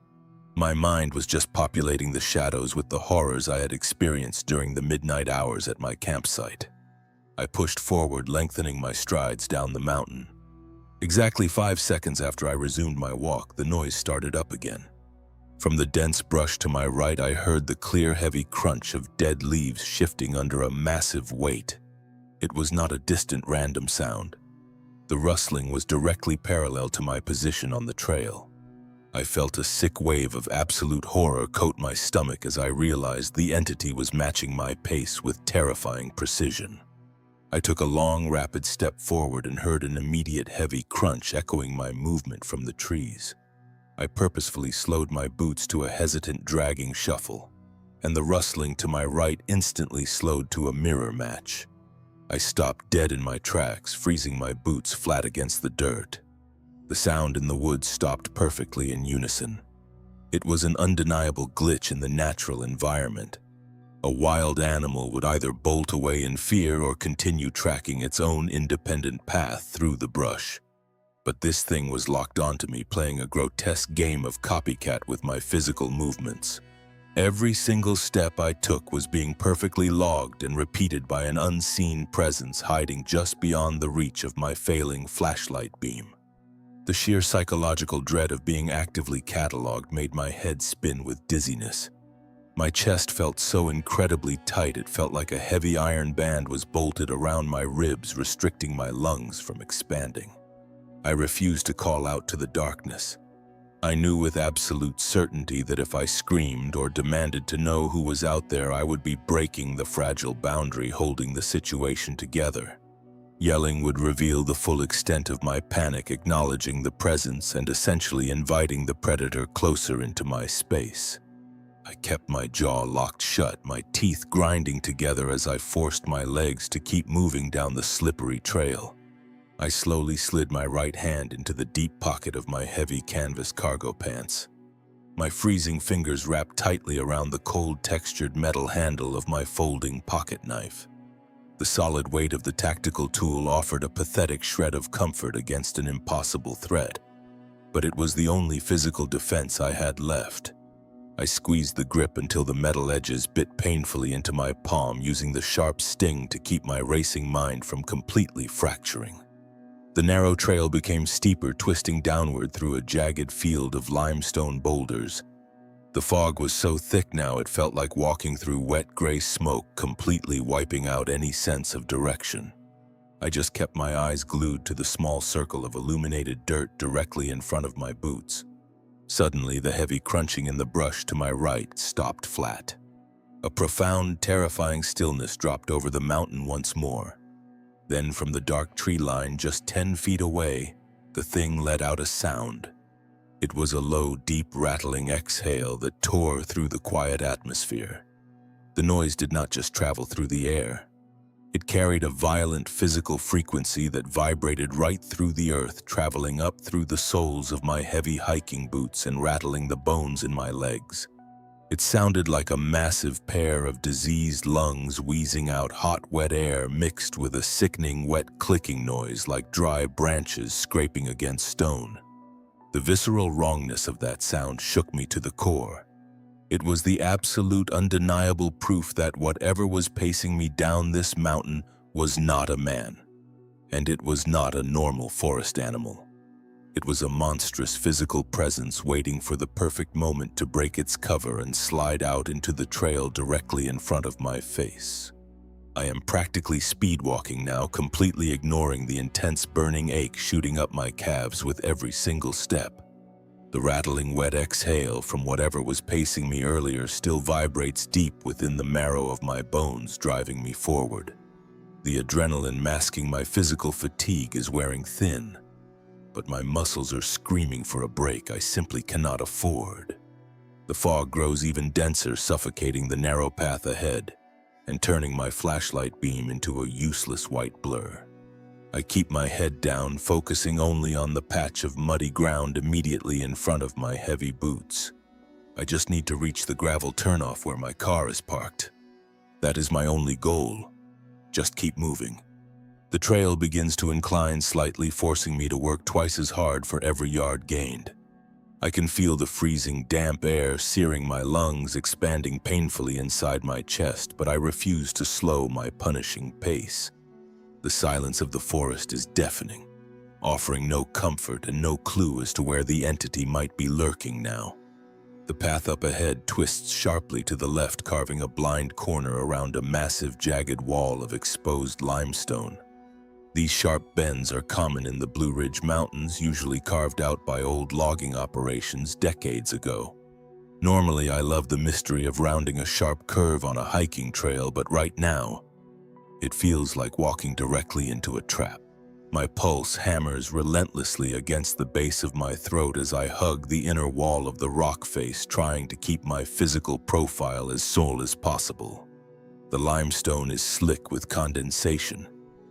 My mind was just populating the shadows with the horrors I had experienced during the midnight hours at my campsite. I pushed forward, lengthening my strides down the mountain. Exactly 5 seconds after I resumed my walk, the noise started up again. From the dense brush to my right, I heard the clear, heavy crunch of dead leaves shifting under a massive weight. It was not a distant, random sound. The rustling was directly parallel to my position on the trail. I felt a sick wave of absolute horror coat my stomach as I realized the entity was matching my pace with terrifying precision. I took a long, rapid step forward and heard an immediate heavy crunch echoing my movement from the trees. I purposefully slowed my boots to a hesitant, dragging shuffle, and the rustling to my right instantly slowed to a mirror match. I stopped dead in my tracks, freezing my boots flat against the dirt. The sound in the woods stopped perfectly in unison. It was an undeniable glitch in the natural environment. A wild animal would either bolt away in fear or continue tracking its own independent path through the brush. But this thing was locked onto me, playing a grotesque game of copycat with my physical movements. Every single step I took was being perfectly logged and repeated by an unseen presence hiding just beyond the reach of my failing flashlight beam. The sheer psychological dread of being actively cataloged made my head spin with dizziness. My chest felt so incredibly tight it felt like a heavy iron band was bolted around my ribs, restricting my lungs from expanding. I refused to call out to the darkness. I knew with absolute certainty that if I screamed or demanded to know who was out there, I would be breaking the fragile boundary holding the situation together. Yelling would reveal the full extent of my panic, acknowledging the presence and essentially inviting the predator closer into my space. I kept my jaw locked shut, my teeth grinding together as I forced my legs to keep moving down the slippery trail. I slowly slid my right hand into the deep pocket of my heavy canvas cargo pants. My freezing fingers wrapped tightly around the cold, textured metal handle of my folding pocket knife. The solid weight of the tactical tool offered a pathetic shred of comfort against an impossible threat, but it was the only physical defense I had left. I squeezed the grip until the metal edges bit painfully into my palm, using the sharp sting to keep my racing mind from completely fracturing. The narrow trail became steeper, twisting downward through a jagged field of limestone boulders. The fog was so thick now it felt like walking through wet gray smoke, completely wiping out any sense of direction. I just kept my eyes glued to the small circle of illuminated dirt directly in front of my boots. Suddenly, the heavy crunching in the brush to my right stopped flat. A profound, terrifying stillness dropped over the mountain once more. Then from the dark tree line just 10 feet away, the thing let out a sound. It was a low, deep, rattling exhale that tore through the quiet atmosphere. The noise did not just travel through the air. It carried a violent physical frequency that vibrated right through the earth, traveling up through the soles of my heavy hiking boots and rattling the bones in my legs. It sounded like a massive pair of diseased lungs wheezing out hot, wet air mixed with a sickening, wet clicking noise like dry branches scraping against stone. The visceral wrongness of that sound shook me to the core. It was the absolute, undeniable proof that whatever was pacing me down this mountain was not a man, and it was not a normal forest animal. It was a monstrous physical presence waiting for the perfect moment to break its cover and slide out into the trail directly in front of my face. I am practically speedwalking now, completely ignoring the intense burning ache shooting up my calves with every single step. The rattling wet exhale from whatever was pacing me earlier still vibrates deep within the marrow of my bones, driving me forward. The adrenaline masking my physical fatigue is wearing thin, but my muscles are screaming for a break I simply cannot afford. The fog grows even denser, suffocating the narrow path ahead and turning my flashlight beam into a useless white blur. I keep my head down, focusing only on the patch of muddy ground immediately in front of my heavy boots. I just need to reach the gravel turnoff where my car is parked. That is my only goal. Just keep moving. The trail begins to incline slightly, forcing me to work twice as hard for every yard gained. I can feel the freezing, damp air searing my lungs, expanding painfully inside my chest, but I refuse to slow my punishing pace. The silence of the forest is deafening, offering no comfort and no clue as to where the entity might be lurking now. The path up ahead twists sharply to the left, carving a blind corner around a massive, jagged wall of exposed limestone. These sharp bends are common in the Blue Ridge Mountains, usually carved out by old logging operations decades ago. Normally, I love the mystery of rounding a sharp curve on a hiking trail, but right now, it feels like walking directly into a trap. My pulse hammers relentlessly against the base of my throat as I hug the inner wall of the rock face, trying to keep my physical profile as sole as possible. The limestone is slick with condensation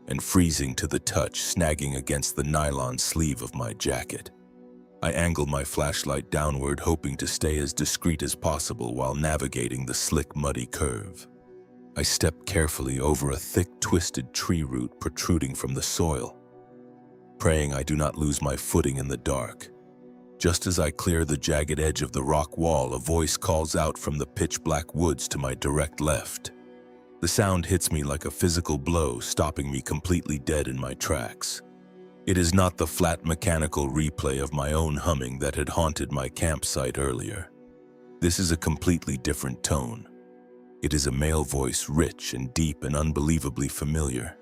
and freezing to the touch, snagging against the nylon sleeve of my jacket. I angle my flashlight downward, hoping to stay as discreet as possible while navigating the slick, muddy curve. I step carefully over a thick, twisted tree root protruding from the soil, praying I do not lose my footing in the dark. Just as I clear the jagged edge of the rock wall, a voice calls out from the pitch-black woods to my direct left. The sound hits me like a physical blow, stopping me completely dead in my tracks. It is not the flat mechanical replay of my own humming that had haunted my campsite earlier. This is a completely different tone. It is a male voice, rich and deep and unbelievably familiar.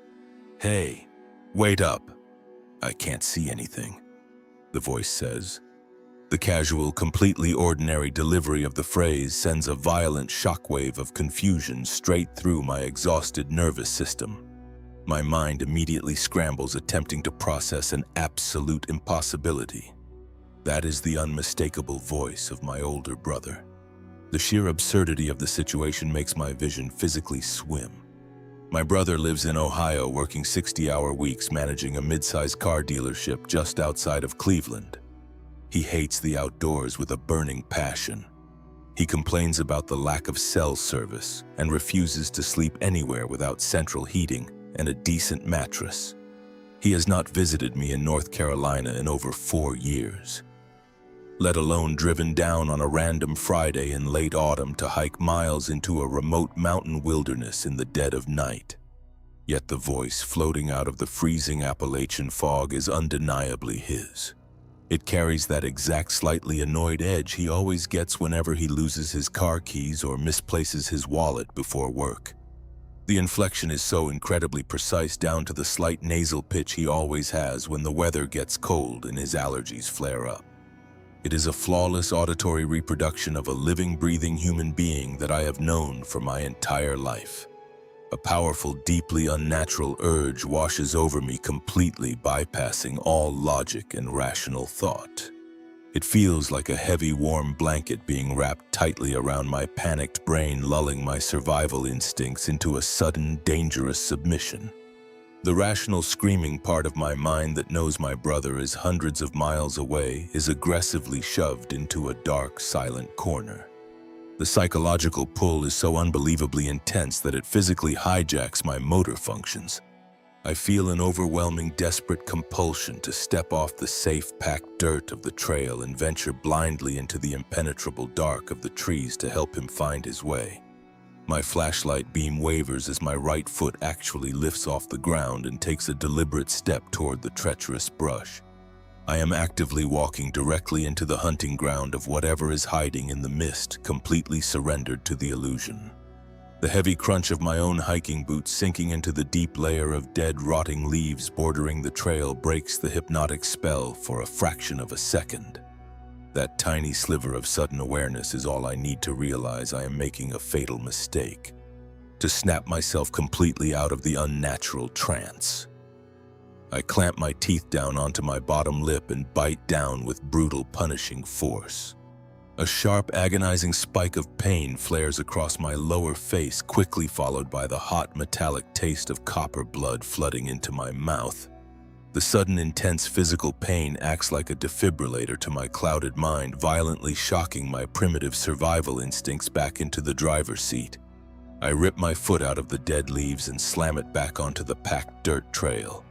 "Hey, wait up. I can't see anything," the voice says. The casual, completely ordinary delivery of the phrase sends a violent shockwave of confusion straight through my exhausted nervous system. My mind immediately scrambles, attempting to process an absolute impossibility. That is the unmistakable voice of my older brother. The sheer absurdity of the situation makes my vision physically swim. My brother lives in Ohio, working 60-hour weeks managing a mid-sized car dealership just outside of Cleveland. He hates the outdoors with a burning passion. He complains about the lack of cell service and refuses to sleep anywhere without central heating and a decent mattress. He has not visited me in North Carolina in over 4 years, let alone driven down on a random Friday in late autumn to hike miles into a remote mountain wilderness in the dead of night. Yet the voice floating out of the freezing Appalachian fog is undeniably his. It carries that exact slightly annoyed edge he always gets whenever he loses his car keys or misplaces his wallet before work. The inflection is so incredibly precise, down to the slight nasal pitch he always has when the weather gets cold and his allergies flare up. It is a flawless auditory reproduction of a living, breathing human being that I have known for my entire life. A powerful, deeply unnatural urge washes over me, completely bypassing all logic and rational thought. It feels like a heavy, warm blanket being wrapped tightly around my panicked brain, lulling my survival instincts into a sudden, dangerous submission. The rational, screaming part of my mind that knows my brother is hundreds of miles away is aggressively shoved into a dark, silent corner. The psychological pull is so unbelievably intense that it physically hijacks my motor functions. I feel an overwhelming, desperate compulsion to step off the safe, packed dirt of the trail and venture blindly into the impenetrable dark of the trees to help him find his way. My flashlight beam wavers as my right foot actually lifts off the ground and takes a deliberate step toward the treacherous brush. I am actively walking directly into the hunting ground of whatever is hiding in the mist, completely surrendered to the illusion. The heavy crunch of my own hiking boots sinking into the deep layer of dead, rotting leaves bordering the trail breaks the hypnotic spell for a fraction of a second. That tiny sliver of sudden awareness is all I need to realize I am making a fatal mistake, to snap myself completely out of the unnatural trance. I clamp my teeth down onto my bottom lip and bite down with brutal, punishing force. A sharp, agonizing spike of pain flares across my lower face, quickly followed by the hot, metallic taste of copper blood flooding into my mouth. The sudden, intense physical pain acts like a defibrillator to my clouded mind, violently shocking my primitive survival instincts back into the driver's seat. I rip my foot out of the dead leaves and slam it back onto the packed dirt trail.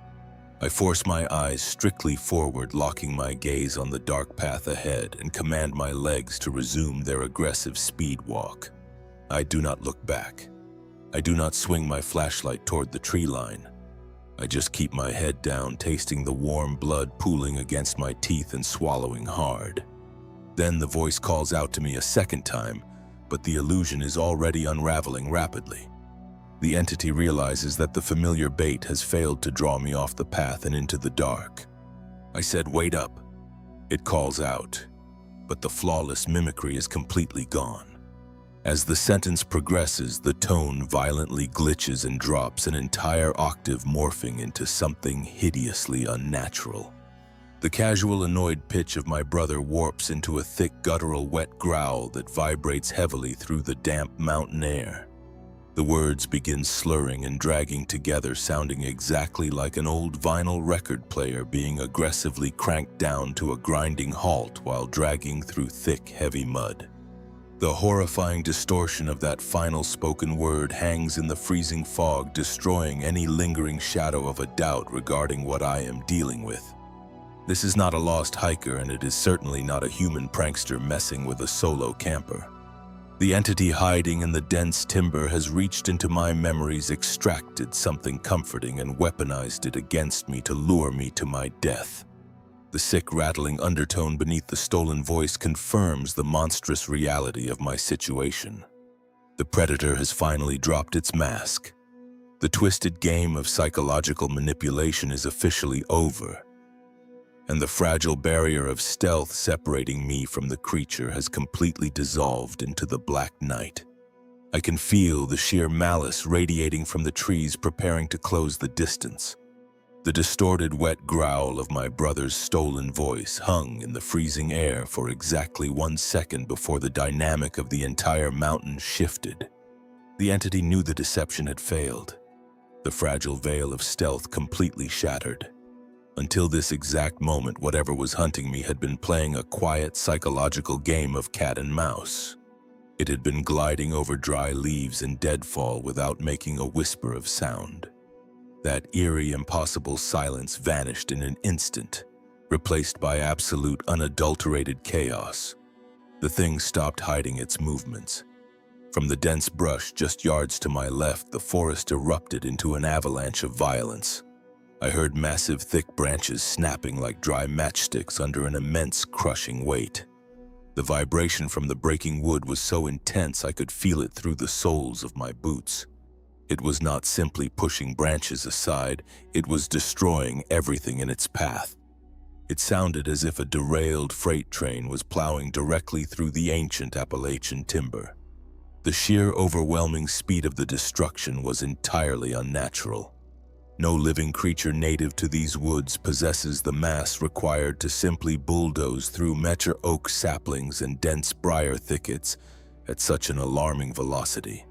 I force my eyes strictly forward, locking my gaze on the dark path ahead, and command my legs to resume their aggressive speed walk. I do not look back. I do not swing my flashlight toward the tree line. I just keep my head down, tasting the warm blood pooling against my teeth and swallowing hard. Then the voice calls out to me a second time, but the illusion is already unraveling rapidly. The entity realizes that the familiar bait has failed to draw me off the path and into the dark. I said, "Wait up." It calls out, but the flawless mimicry is completely gone. As the sentence progresses, the tone violently glitches and drops an entire octave, morphing into something hideously unnatural. The casual, annoyed pitch of my brother warps into a thick, guttural, wet growl that vibrates heavily through the damp mountain air. The words begin slurring and dragging together, sounding exactly like an old vinyl record player being aggressively cranked down to a grinding halt while dragging through thick, heavy mud. The horrifying distortion of that final spoken word hangs in the freezing fog, destroying any lingering shadow of a doubt regarding what I am dealing with. This is not a lost hiker, and it is certainly not a human prankster messing with a solo camper. The entity hiding in the dense timber has reached into my memories, extracted something comforting, and weaponized it against me to lure me to my death. The sick, rattling undertone beneath the stolen voice confirms the monstrous reality of my situation. The predator has finally dropped its mask. The twisted game of psychological manipulation is officially over, and the fragile barrier of stealth separating me from the creature has completely dissolved into the black night. I can feel the sheer malice radiating from the trees preparing to close the distance. The distorted, wet growl of my brother's stolen voice hung in the freezing air for exactly 1 second before the dynamic of the entire mountain shifted. The entity knew the deception had failed. The fragile veil of stealth completely shattered. Until this exact moment, whatever was hunting me had been playing a quiet, psychological game of cat and mouse. It had been gliding over dry leaves and deadfall without making a whisper of sound. That eerie, impossible silence vanished in an instant, replaced by absolute, unadulterated chaos. The thing stopped hiding its movements. From the dense brush just yards to my left, the forest erupted into an avalanche of violence. I heard massive, thick branches snapping like dry matchsticks under an immense, crushing weight. The vibration from the breaking wood was so intense I could feel it through the soles of my boots. It was not simply pushing branches aside, it was destroying everything in its path. It sounded as if a derailed freight train was plowing directly through the ancient Appalachian timber. The sheer overwhelming speed of the destruction was entirely unnatural. No living creature native to these woods possesses the mass required to simply bulldoze through mature oak saplings and dense briar thickets at such an alarming velocity.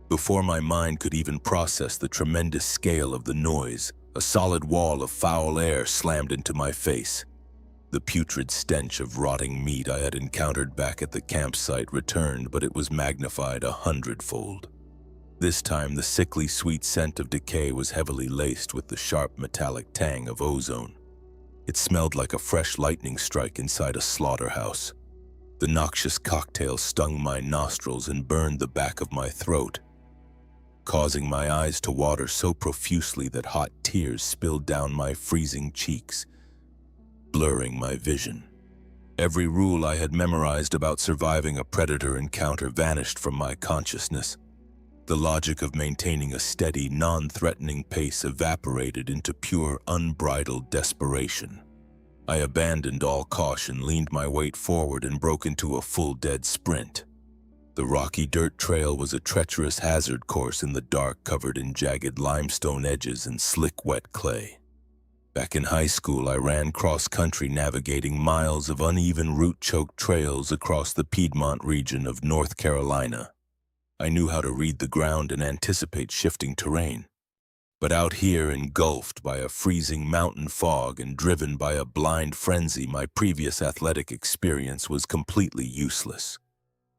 Before my mind could even process the tremendous scale of the noise, a solid wall of foul air slammed into my face. The putrid stench of rotting meat I had encountered back at the campsite returned, but it was magnified 100-fold. This time, the sickly sweet scent of decay was heavily laced with the sharp metallic tang of ozone. It smelled like a fresh lightning strike inside a slaughterhouse. The noxious cocktail stung my nostrils and burned the back of my throat, causing my eyes to water so profusely that hot tears spilled down my freezing cheeks, blurring my vision. Every rule I had memorized about surviving a predator encounter vanished from my consciousness. The logic of maintaining a steady, non-threatening pace evaporated into pure, unbridled desperation. I abandoned all caution, leaned my weight forward, and broke into a full dead sprint. The rocky dirt trail was a treacherous hazard course in the dark, covered in jagged limestone edges and slick, wet clay. Back in high school, I ran cross-country navigating miles of uneven root-choked trails across the Piedmont region of North Carolina. I knew how to read the ground and anticipate shifting terrain. But out here, engulfed by a freezing mountain fog and driven by a blind frenzy, my previous athletic experience was completely useless.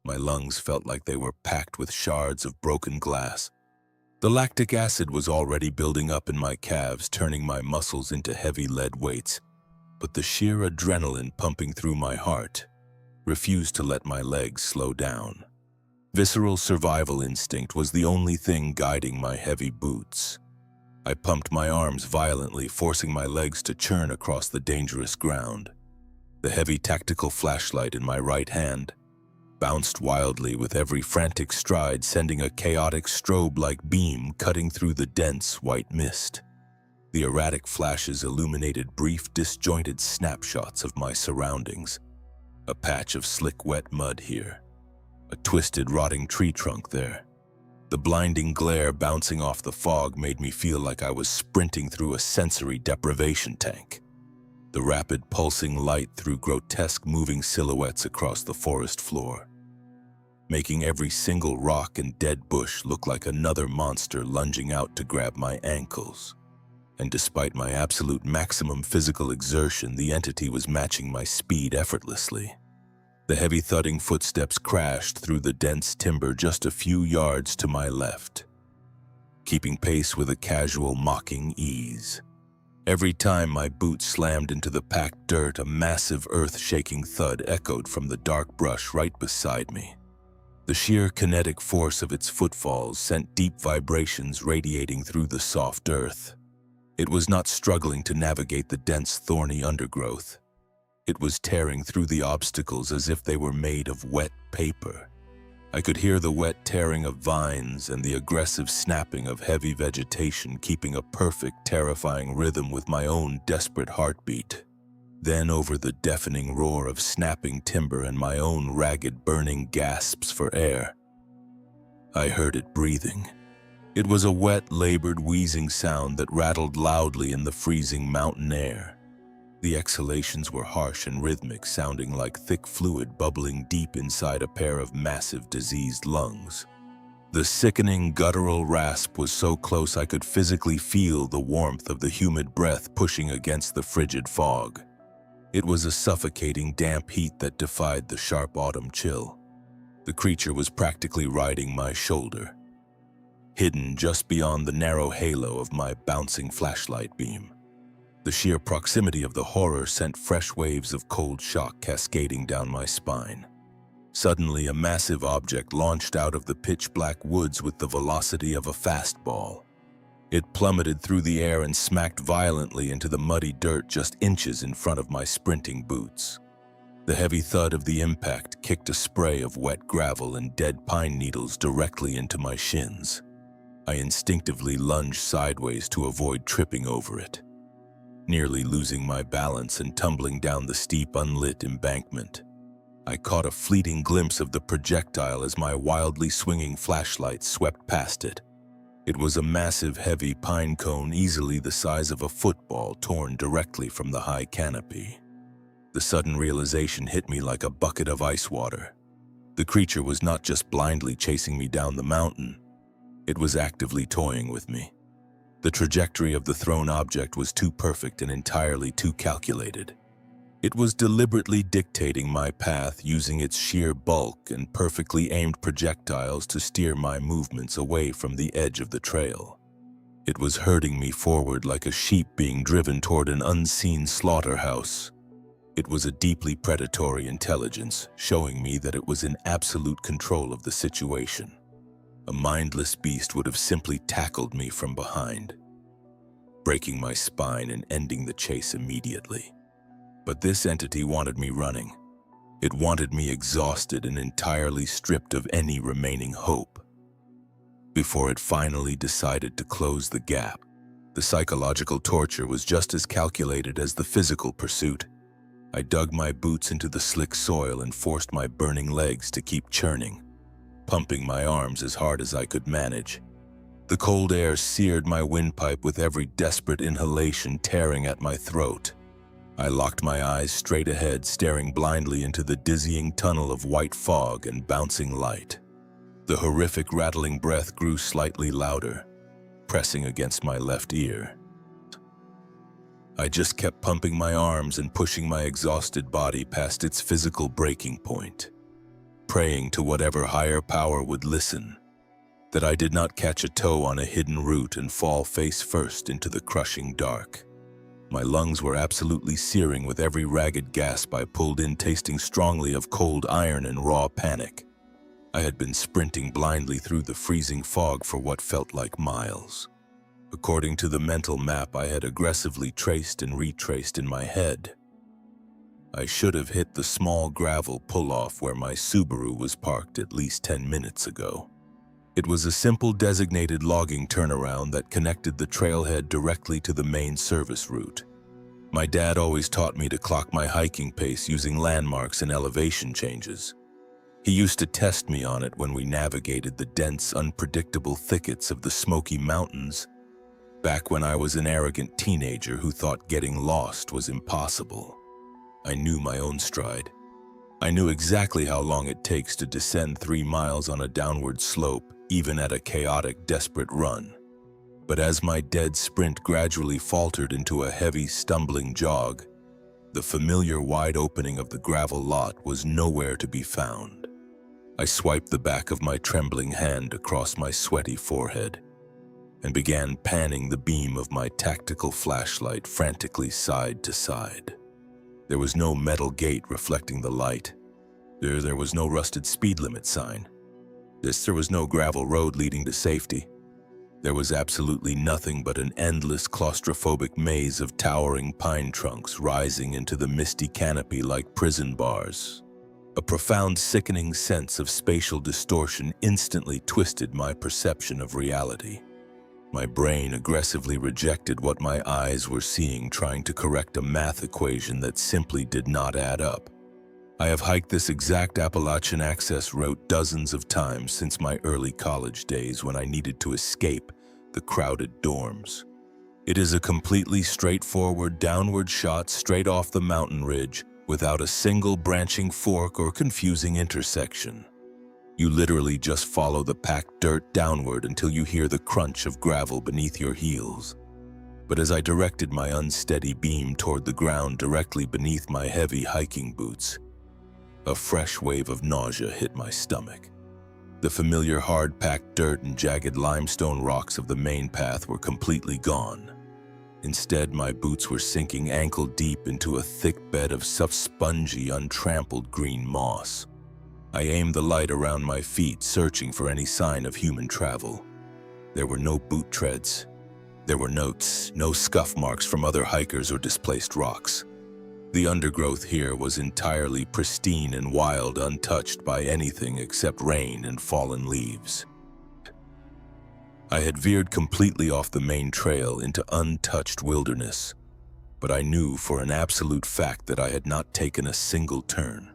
My lungs felt like they were packed with shards of broken glass. The lactic acid was already building up in my calves, turning my muscles into heavy lead weights. But the sheer adrenaline pumping through my heart refused to let my legs slow down. Visceral survival instinct was the only thing guiding my heavy boots. I pumped my arms violently, forcing my legs to churn across the dangerous ground. The heavy tactical flashlight in my right hand bounced wildly with every frantic stride, sending a chaotic strobe-like beam cutting through the dense white mist. The erratic flashes illuminated brief, disjointed snapshots of my surroundings. A patch of slick, wet mud here. A twisted, rotting tree trunk there. The blinding glare bouncing off the fog made me feel like I was sprinting through a sensory deprivation tank. The rapid pulsing light threw grotesque moving silhouettes across the forest floor, making every single rock and dead bush look like another monster lunging out to grab my ankles. And despite my absolute maximum physical exertion, the entity was matching my speed effortlessly. The heavy thudding footsteps crashed through the dense timber just a few yards to my left, keeping pace with a casual, mocking ease. Every time my boots slammed into the packed dirt, a massive earth-shaking thud echoed from the dark brush right beside me. The sheer kinetic force of its footfalls sent deep vibrations radiating through the soft earth. It was not struggling to navigate the dense, thorny undergrowth. It was tearing through the obstacles as if they were made of wet paper. I could hear the wet tearing of vines and the aggressive snapping of heavy vegetation, keeping a perfect, terrifying rhythm with my own desperate heartbeat. Then, over the deafening roar of snapping timber and my own ragged, burning gasps for air, I heard it breathing. It was a wet, labored, wheezing sound that rattled loudly in the freezing mountain air. The exhalations were harsh and rhythmic, sounding like thick fluid bubbling deep inside a pair of massive, diseased lungs. The sickening, guttural rasp was so close I could physically feel the warmth of the humid breath pushing against the frigid fog. It was a suffocating, damp heat that defied the sharp autumn chill. The creature was practically riding my shoulder, hidden just beyond the narrow halo of my bouncing flashlight beam. The sheer proximity of the horror sent fresh waves of cold shock cascading down my spine. Suddenly, a massive object launched out of the pitch-black woods with the velocity of a fastball. It plummeted through the air and smacked violently into the muddy dirt just inches in front of my sprinting boots. The heavy thud of the impact kicked a spray of wet gravel and dead pine needles directly into my shins. I instinctively lunged sideways to avoid tripping over it. nearly losing my balance and tumbling down the steep, unlit embankment. I caught a fleeting glimpse of the projectile as my wildly swinging flashlight swept past it. It was a massive, heavy pine cone easily the size of a football torn directly from the high canopy. The sudden realization hit me like a bucket of ice water. The creature was not just blindly chasing me down the mountain, it was actively toying with me. The trajectory of the thrown object was too perfect and entirely too calculated. It was deliberately dictating my path, using its sheer bulk and perfectly aimed projectiles to steer my movements away from the edge of the trail. It was herding me forward like a sheep being driven toward an unseen slaughterhouse. It was a deeply predatory intelligence, showing me that it was in absolute control of the situation. A mindless beast would have simply tackled me from behind, breaking my spine and ending the chase immediately. But this entity wanted me running. It wanted me exhausted and entirely stripped of any remaining hope. Before it finally decided to close the gap, the psychological torture was just as calculated as the physical pursuit. I dug my boots into the slick soil and forced my burning legs to keep churning, pumping my arms as hard as I could manage. The cold air seared my windpipe with every desperate inhalation tearing at my throat. I locked my eyes straight ahead, staring blindly into the dizzying tunnel of white fog and bouncing light. The horrific rattling breath grew slightly louder, pressing against my left ear. I just kept pumping my arms and pushing my exhausted body past its physical breaking point, praying to whatever higher power would listen, that I did not catch a toe on a hidden root and fall face first into the crushing dark. My lungs were absolutely searing with every ragged gasp I pulled in, tasting strongly of cold iron and raw panic. I had been sprinting blindly through the freezing fog for what felt like miles. According to the mental map I had aggressively traced and retraced in my head, I should have hit the small gravel pull-off where my Subaru was parked at least 10 minutes ago. It was a simple designated logging turnaround that connected the trailhead directly to the main service route. My dad always taught me to clock my hiking pace using landmarks and elevation changes. He used to test me on it when we navigated the dense, unpredictable thickets of the Smoky Mountains, back when I was an arrogant teenager who thought getting lost was impossible. I knew my own stride. I knew exactly how long it takes to descend 3 miles on a downward slope, even at a chaotic, desperate run. But as my dead sprint gradually faltered into a heavy, stumbling jog, the familiar wide opening of the gravel lot was nowhere to be found. I swiped the back of my trembling hand across my sweaty forehead and began panning the beam of my tactical flashlight frantically side to side. There was no metal gate reflecting the light. There was no rusted speed limit sign. There was no gravel road leading to safety. There was absolutely nothing but an endless claustrophobic maze of towering pine trunks rising into the misty canopy like prison bars. A profound, sickening sense of spatial distortion instantly twisted my perception of reality. My brain aggressively rejected what my eyes were seeing, trying to correct a math equation that simply did not add up. I have hiked this exact Appalachian access route dozens of times since my early college days when I needed to escape the crowded dorms. It is a completely straightforward downward shot straight off the mountain ridge without a single branching fork or confusing intersection. You literally just follow the packed dirt downward until you hear the crunch of gravel beneath your heels. But as I directed my unsteady beam toward the ground directly beneath my heavy hiking boots, a fresh wave of nausea hit my stomach. The familiar hard-packed dirt and jagged limestone rocks of the main path were completely gone. Instead, my boots were sinking ankle-deep into a thick bed of soft, spongy, untrampled green moss. I aimed the light around my feet, searching for any sign of human travel. There were no boot treads. There were no scuff marks from other hikers or displaced rocks. The undergrowth here was entirely pristine and wild, untouched by anything except rain and fallen leaves. I had veered completely off the main trail into untouched wilderness, but I knew for an absolute fact that I had not taken a single turn.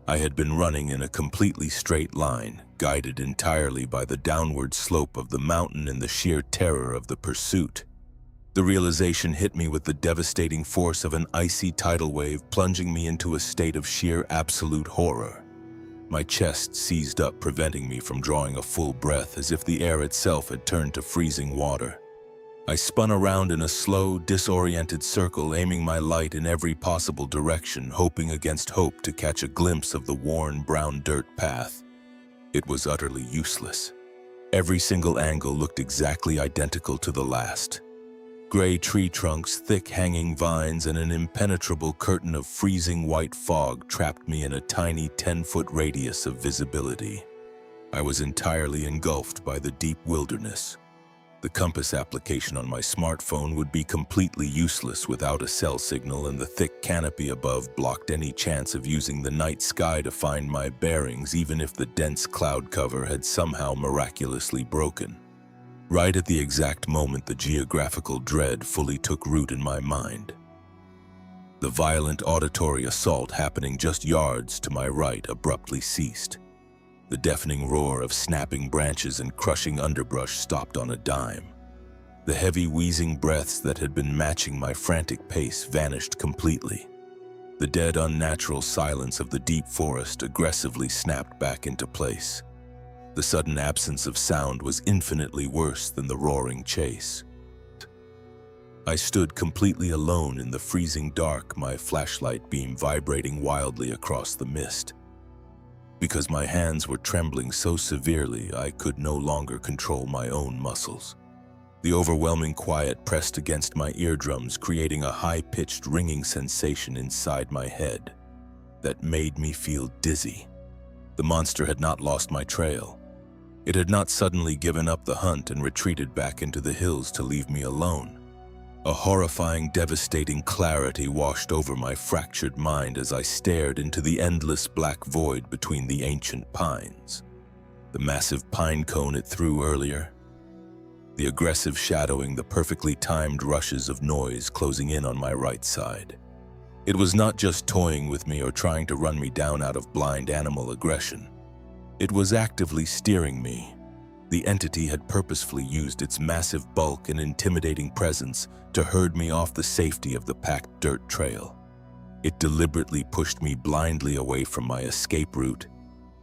I had been running in a completely straight line, guided entirely by the downward slope of the mountain and the sheer terror of the pursuit. The realization hit me with the devastating force of an icy tidal wave, plunging me into a state of sheer absolute horror. My chest seized up, preventing me from drawing a full breath, as if the air itself had turned to freezing water. I spun around in a slow, disoriented circle, aiming my light in every possible direction, hoping against hope to catch a glimpse of the worn brown dirt path. It was utterly useless. Every single angle looked exactly identical to the last. Gray tree trunks, thick hanging vines, and an impenetrable curtain of freezing white fog trapped me in a tiny 10-foot radius of visibility. I was entirely engulfed by the deep wilderness. The compass application on my smartphone would be completely useless without a cell signal, and the thick canopy above blocked any chance of using the night sky to find my bearings, even if the dense cloud cover had somehow miraculously broken. Right at the exact moment the geographical dread fully took root in my mind. The violent auditory assault happening just yards to my right abruptly ceased. The deafening roar of snapping branches and crushing underbrush stopped on a dime. The heavy wheezing breaths that had been matching my frantic pace vanished completely. The dead, unnatural silence of the deep forest aggressively snapped back into place. The sudden absence of sound was infinitely worse than the roaring chase. I stood completely alone in the freezing dark, my flashlight beam vibrating wildly across the mist. Because my hands were trembling so severely, I could no longer control my own muscles. The overwhelming quiet pressed against my eardrums, creating a high-pitched ringing sensation inside my head that made me feel dizzy. The monster had not lost my trail. It had not suddenly given up the hunt and retreated back into the hills to leave me alone. A horrifying, devastating clarity washed over my fractured mind as I stared into the endless black void between the ancient pines. The massive pine cone it threw earlier, the aggressive shadowing, the perfectly timed rushes of noise closing in on my right side. It was not just toying with me or trying to run me down out of blind animal aggression. It was actively steering me. The entity had purposefully used its massive bulk and intimidating presence to herd me off the safety of the packed dirt trail. It deliberately pushed me blindly away from my escape route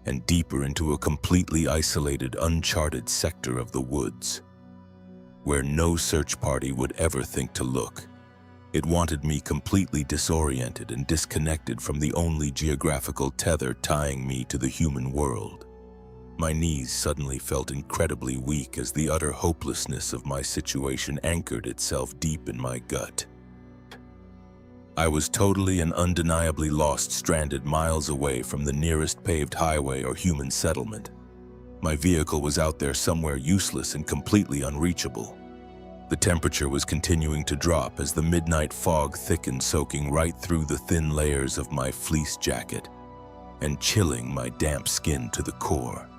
and deeper into a completely isolated, uncharted sector of the woods, where no search party would ever think to look. It wanted me completely disoriented and disconnected from the only geographical tether tying me to the human world. My knees suddenly felt incredibly weak as the utter hopelessness of my situation anchored itself deep in my gut. I was totally and undeniably lost, stranded miles away from the nearest paved highway or human settlement. My vehicle was out there somewhere, useless and completely unreachable. The temperature was continuing to drop as the midnight fog thickened, soaking right through the thin layers of my fleece jacket and chilling my damp skin to the core.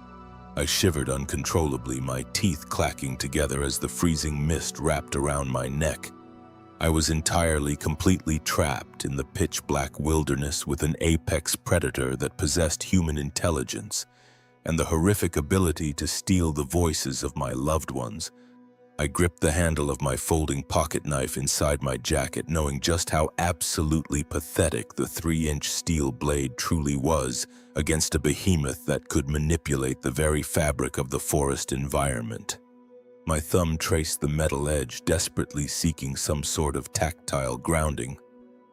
I shivered uncontrollably, my teeth clacking together as the freezing mist wrapped around my neck. I was entirely, completely trapped in the pitch-black wilderness with an apex predator that possessed human intelligence and the horrific ability to steal the voices of my loved ones. I gripped the handle of my folding pocket knife inside my jacket, knowing just how absolutely pathetic the 3-inch steel blade truly was against a behemoth that could manipulate the very fabric of the forest environment. My thumb traced the metal edge, desperately seeking some sort of tactile grounding,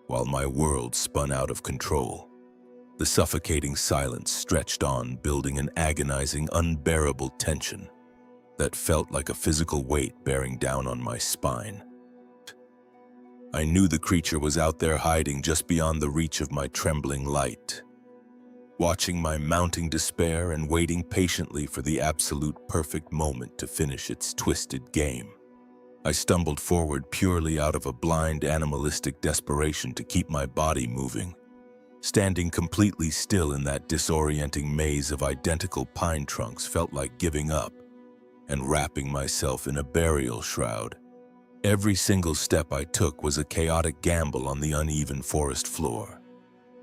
while my world spun out of control. The suffocating silence stretched on, building an agonizing, unbearable tension that felt like a physical weight bearing down on my spine. I knew the creature was out there, hiding just beyond the reach of my trembling light, watching my mounting despair and waiting patiently for the absolute perfect moment to finish its twisted game. I stumbled forward purely out of a blind, animalistic desperation to keep my body moving. Standing completely still in that disorienting maze of identical pine trunks felt like giving up and wrapping myself in a burial shroud. Every single step I took was a chaotic gamble on the uneven forest floor.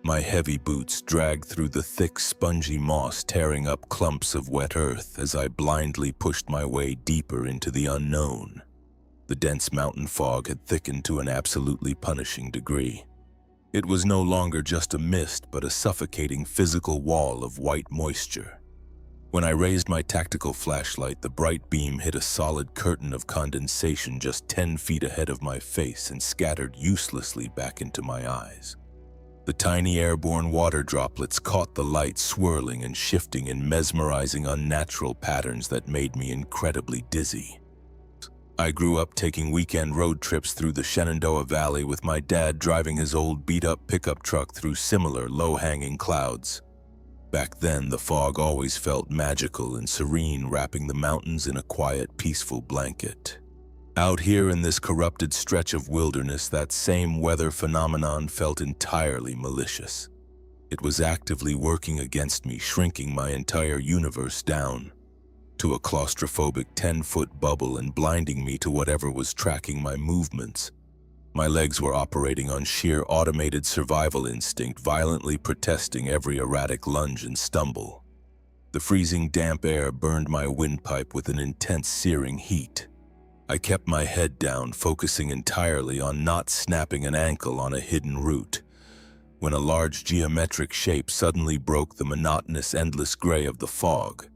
My heavy boots dragged through the thick, spongy moss, tearing up clumps of wet earth as I blindly pushed my way deeper into the unknown. The dense mountain fog had thickened to an absolutely punishing degree. It was no longer just a mist, but a suffocating physical wall of white moisture. When I raised my tactical flashlight, the bright beam hit a solid curtain of condensation just 10 feet ahead of my face and scattered uselessly back into my eyes. The tiny airborne water droplets caught the light, swirling and shifting in mesmerizing, unnatural patterns that made me incredibly dizzy. I grew up taking weekend road trips through the Shenandoah Valley with my dad driving his old beat-up pickup truck through similar low-hanging clouds. Back then, the fog always felt magical and serene, wrapping the mountains in a quiet, peaceful blanket. Out here in this corrupted stretch of wilderness, that same weather phenomenon felt entirely malicious. It was actively working against me, shrinking my entire universe down to a claustrophobic 10-foot bubble and blinding me to whatever was tracking my movements. My legs were operating on sheer automated survival instinct, violently protesting every erratic lunge and stumble. The freezing damp air burned my windpipe with an intense searing heat. I kept my head down, focusing entirely on not snapping an ankle on a hidden route, when a large geometric shape suddenly broke the monotonous, endless gray of the fog.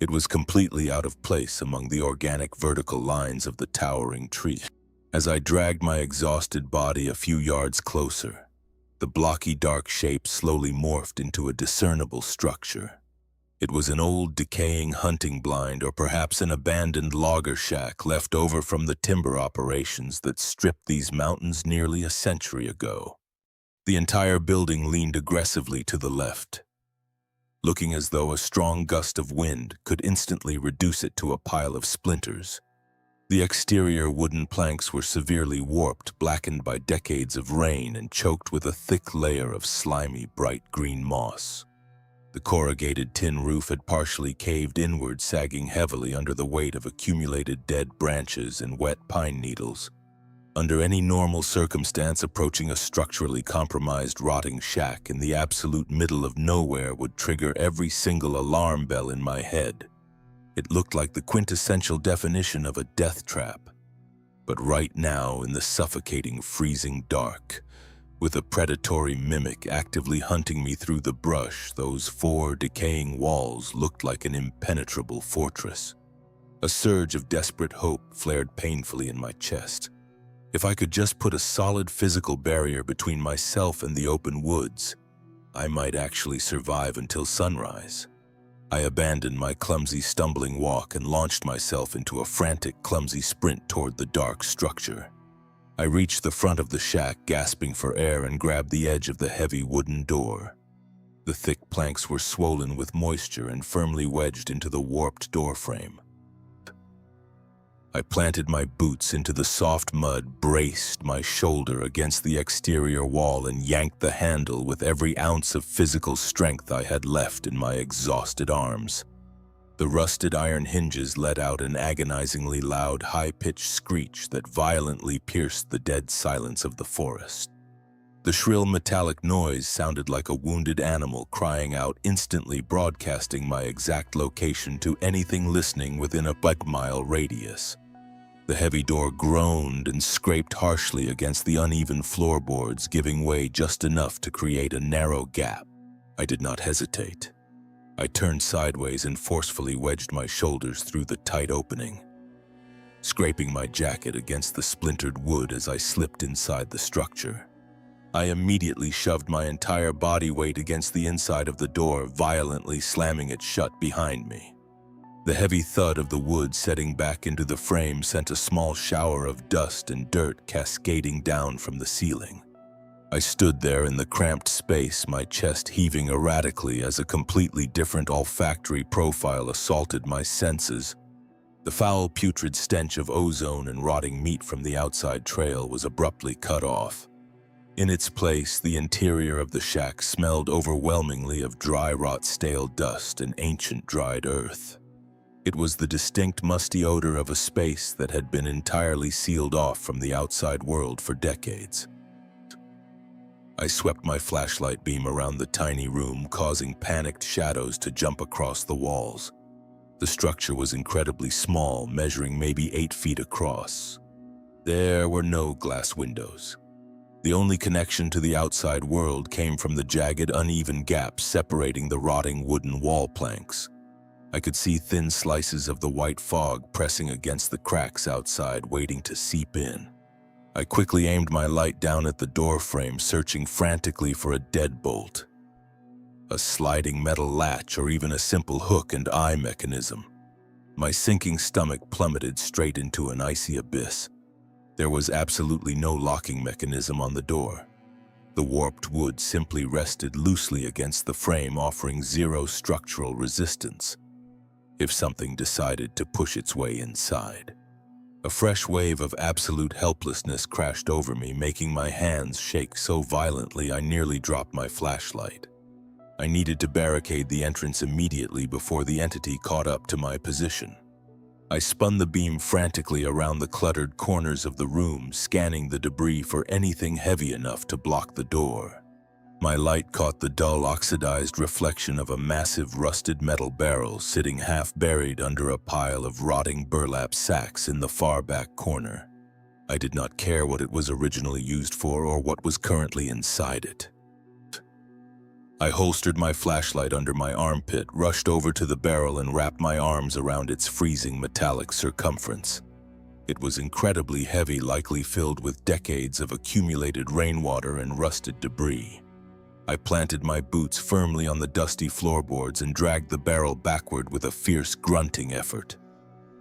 It was completely out of place among the organic vertical lines of the towering tree. As I dragged my exhausted body a few yards closer, the blocky dark shape slowly morphed into a discernible structure. It was an old, decaying hunting blind, or perhaps an abandoned logger shack left over from the timber operations that stripped these mountains nearly a century ago. The entire building leaned aggressively to the left, looking as though a strong gust of wind could instantly reduce it to a pile of splinters. The exterior wooden planks were severely warped, blackened by decades of rain and choked with a thick layer of slimy, bright green moss. The corrugated tin roof had partially caved inward, sagging heavily under the weight of accumulated dead branches and wet pine needles. Under any normal circumstance, approaching a structurally compromised, rotting shack in the absolute middle of nowhere would trigger every single alarm bell in my head. It looked like the quintessential definition of a death trap. But right now, in the suffocating, freezing dark, with a predatory mimic actively hunting me through the brush, those 4 decaying walls looked like an impenetrable fortress. A surge of desperate hope flared painfully in my chest. If I could just put a solid physical barrier between myself and the open woods, I might actually survive until sunrise. I abandoned my clumsy, stumbling walk and launched myself into a frantic, clumsy sprint toward the dark structure. I reached the front of the shack, gasping for air, and grabbed the edge of the heavy wooden door. The thick planks were swollen with moisture and firmly wedged into the warped doorframe. I planted my boots into the soft mud, braced my shoulder against the exterior wall, and yanked the handle with every ounce of physical strength I had left in my exhausted arms. The rusted iron hinges let out an agonizingly loud, high-pitched screech that violently pierced the dead silence of the forest. The shrill metallic noise sounded like a wounded animal crying out, instantly broadcasting my exact location to anything listening within a mile radius. The heavy door groaned and scraped harshly against the uneven floorboards, giving way just enough to create a narrow gap. I did not hesitate. I turned sideways and forcefully wedged my shoulders through the tight opening, scraping my jacket against the splintered wood as I slipped inside the structure. I immediately shoved my entire body weight against the inside of the door, violently slamming it shut behind me. The heavy thud of the wood setting back into the frame sent a small shower of dust and dirt cascading down from the ceiling. I stood there in the cramped space, my chest heaving erratically as a completely different olfactory profile assaulted my senses. The foul, putrid stench of ozone and rotting meat from the outside trail was abruptly cut off. In its place, the interior of the shack smelled overwhelmingly of dry rot, stale dust, and ancient dried earth. It was the distinct musty odor of a space that had been entirely sealed off from the outside world for decades. I swept my flashlight beam around the tiny room, causing panicked shadows to jump across the walls. The structure was incredibly small, measuring maybe 8 feet across. There were no glass windows. The only connection to the outside world came from the jagged, uneven gaps separating the rotting wooden wall planks. I could see thin slices of the white fog pressing against the cracks outside, waiting to seep in. I quickly aimed my light down at the door frame, searching frantically for a deadbolt, a sliding metal latch, or even a simple hook and eye mechanism. My sinking stomach plummeted straight into an icy abyss. There was absolutely no locking mechanism on the door. The warped wood simply rested loosely against the frame, offering zero structural resistance if something decided to push its way inside. A fresh wave of absolute helplessness crashed over me, making my hands shake so violently I nearly dropped my flashlight. I needed to barricade the entrance immediately before the entity caught up to my position. I spun the beam frantically around the cluttered corners of the room, scanning the debris for anything heavy enough to block the door. My light caught the dull, oxidized reflection of a massive rusted metal barrel sitting half buried under a pile of rotting burlap sacks in the far back corner. I did not care what it was originally used for or what was currently inside it. I holstered my flashlight under my armpit, rushed over to the barrel, and wrapped my arms around its freezing metallic circumference. It was incredibly heavy, likely filled with decades of accumulated rainwater and rusted debris. I planted my boots firmly on the dusty floorboards and dragged the barrel backward with a fierce grunting effort.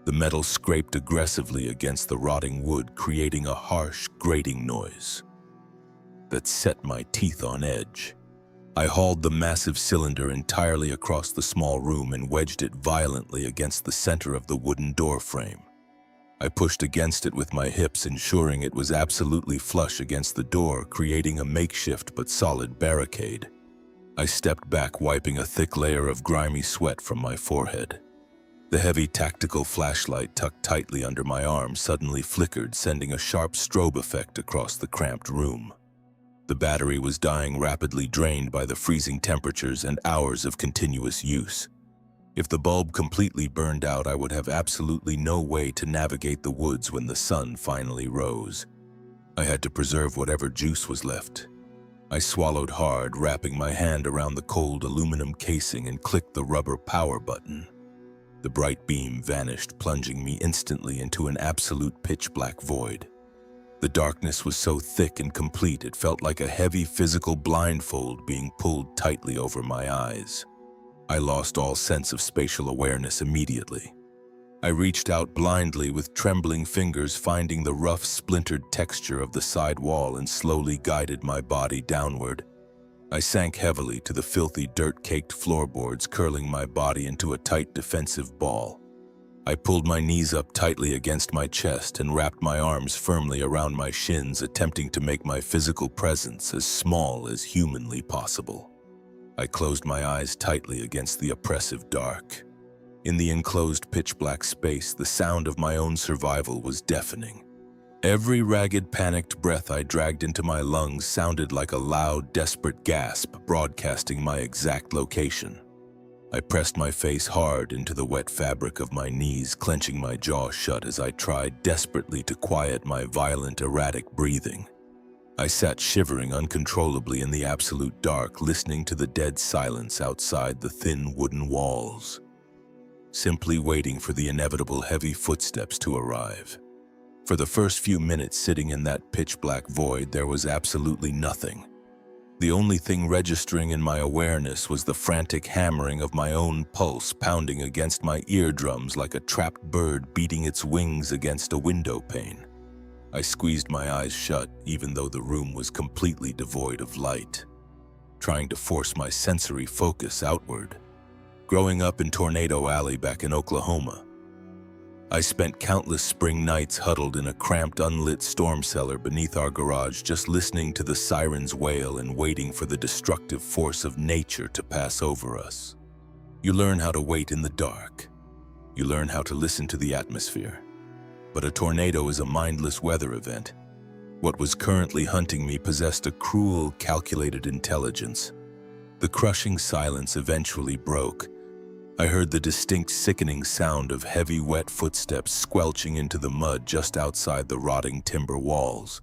The metal scraped aggressively against the rotting wood, creating a harsh, grating noise that set my teeth on edge. I hauled the massive cylinder entirely across the small room and wedged it violently against the center of the wooden door frame. I pushed against it with my hips, ensuring it was absolutely flush against the door, creating a makeshift but solid barricade. I stepped back, wiping a thick layer of grimy sweat from my forehead. The heavy tactical flashlight tucked tightly under my arm suddenly flickered, sending a sharp strobe effect across the cramped room. The battery was dying, rapidly drained by the freezing temperatures and hours of continuous use. If the bulb completely burned out, I would have absolutely no way to navigate the woods when the sun finally rose. I had to preserve whatever juice was left. I swallowed hard, wrapping my hand around the cold aluminum casing, and clicked the rubber power button. The bright beam vanished, plunging me instantly into an absolute pitch-black void. The darkness was so thick and complete it felt like a heavy physical blindfold being pulled tightly over my eyes. I lost all sense of spatial awareness immediately. I reached out blindly with trembling fingers, finding the rough, splintered texture of the side wall, and slowly guided my body downward. I sank heavily to the filthy, dirt-caked floorboards, curling my body into a tight defensive ball. I pulled my knees up tightly against my chest and wrapped my arms firmly around my shins, attempting to make my physical presence as small as humanly possible. I closed my eyes tightly against the oppressive dark. In the enclosed pitch-black space, the sound of my own survival was deafening. Every ragged, panicked breath I dragged into my lungs sounded like a loud, desperate gasp, broadcasting my exact location. I pressed my face hard into the wet fabric of my knees, clenching my jaw shut as I tried desperately to quiet my violent, erratic breathing. I sat shivering uncontrollably in the absolute dark, listening to the dead silence outside the thin wooden walls, simply waiting for the inevitable heavy footsteps to arrive. For the first few minutes sitting in that pitch-black void, there was absolutely nothing. The only thing registering in my awareness was the frantic hammering of my own pulse pounding against my eardrums like a trapped bird beating its wings against a window pane. I squeezed my eyes shut, even though the room was completely devoid of light, trying to force my sensory focus outward. Growing up in Tornado Alley back in Oklahoma, I spent countless spring nights huddled in a cramped, unlit storm cellar beneath our garage, just listening to the sirens wail and waiting for the destructive force of nature to pass over us. You learn how to wait in the dark. You learn how to listen to the atmosphere. But a tornado is a mindless weather event. What was currently hunting me possessed a cruel, calculated intelligence. The crushing silence eventually broke. I heard the distinct, sickening sound of heavy, wet footsteps squelching into the mud just outside the rotting timber walls.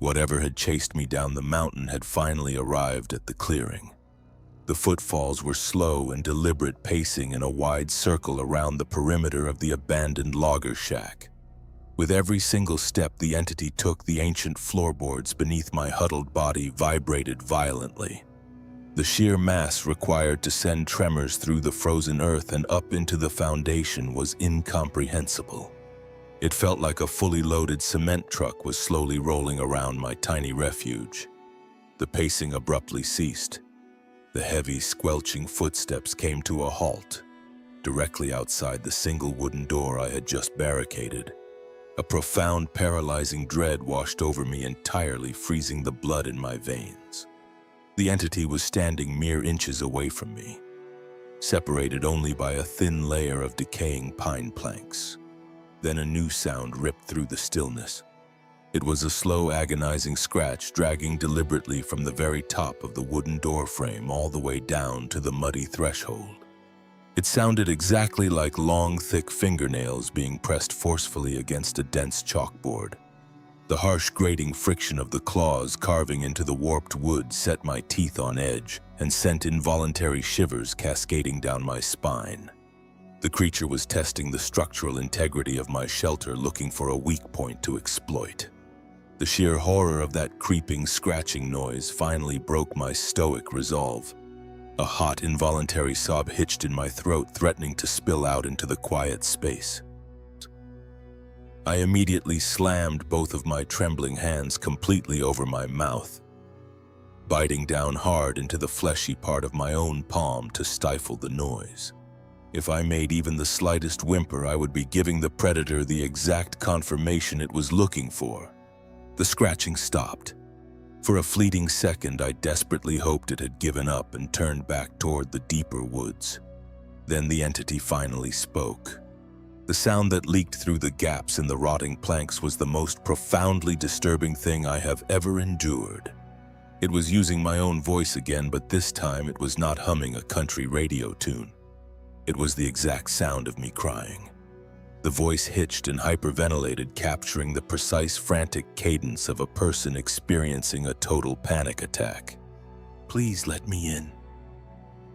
Whatever had chased me down the mountain had finally arrived at the clearing. The footfalls were slow and deliberate, pacing in a wide circle around the perimeter of the abandoned logger shack. With every single step the entity took, the ancient floorboards beneath my huddled body vibrated violently. The sheer mass required to send tremors through the frozen earth and up into the foundation was incomprehensible. It felt like a fully loaded cement truck was slowly rolling around my tiny refuge. The pacing abruptly ceased. The heavy, squelching footsteps came to a halt, directly outside the single wooden door I had just barricaded. A profound, paralyzing dread washed over me, entirely freezing the blood in my veins. The entity was standing mere inches away from me, separated only by a thin layer of decaying pine planks. Then a new sound ripped through the stillness. It was a slow, agonizing scratch dragging deliberately from the very top of the wooden door frame all the way down to the muddy threshold. It sounded exactly like long, thick fingernails being pressed forcefully against a dense chalkboard. The harsh, grating friction of the claws carving into the warped wood set my teeth on edge and sent involuntary shivers cascading down my spine. The creature was testing the structural integrity of my shelter, looking for a weak point to exploit. The sheer horror of that creeping, scratching noise finally broke my stoic resolve. A hot, involuntary sob hitched in my throat, threatening to spill out into the quiet space. I immediately slammed both of my trembling hands completely over my mouth, biting down hard into the fleshy part of my own palm to stifle the noise. If I made even the slightest whimper, I would be giving the predator the exact confirmation it was looking for. The scratching stopped. For a fleeting second, I desperately hoped it had given up and turned back toward the deeper woods. Then the entity finally spoke. The sound that leaked through the gaps in the rotting planks was the most profoundly disturbing thing I have ever endured. It was using my own voice again, but this time it was not humming a country radio tune. It was the exact sound of me crying. The voice hitched and hyperventilated, capturing the precise, frantic cadence of a person experiencing a total panic attack. "Please let me in,"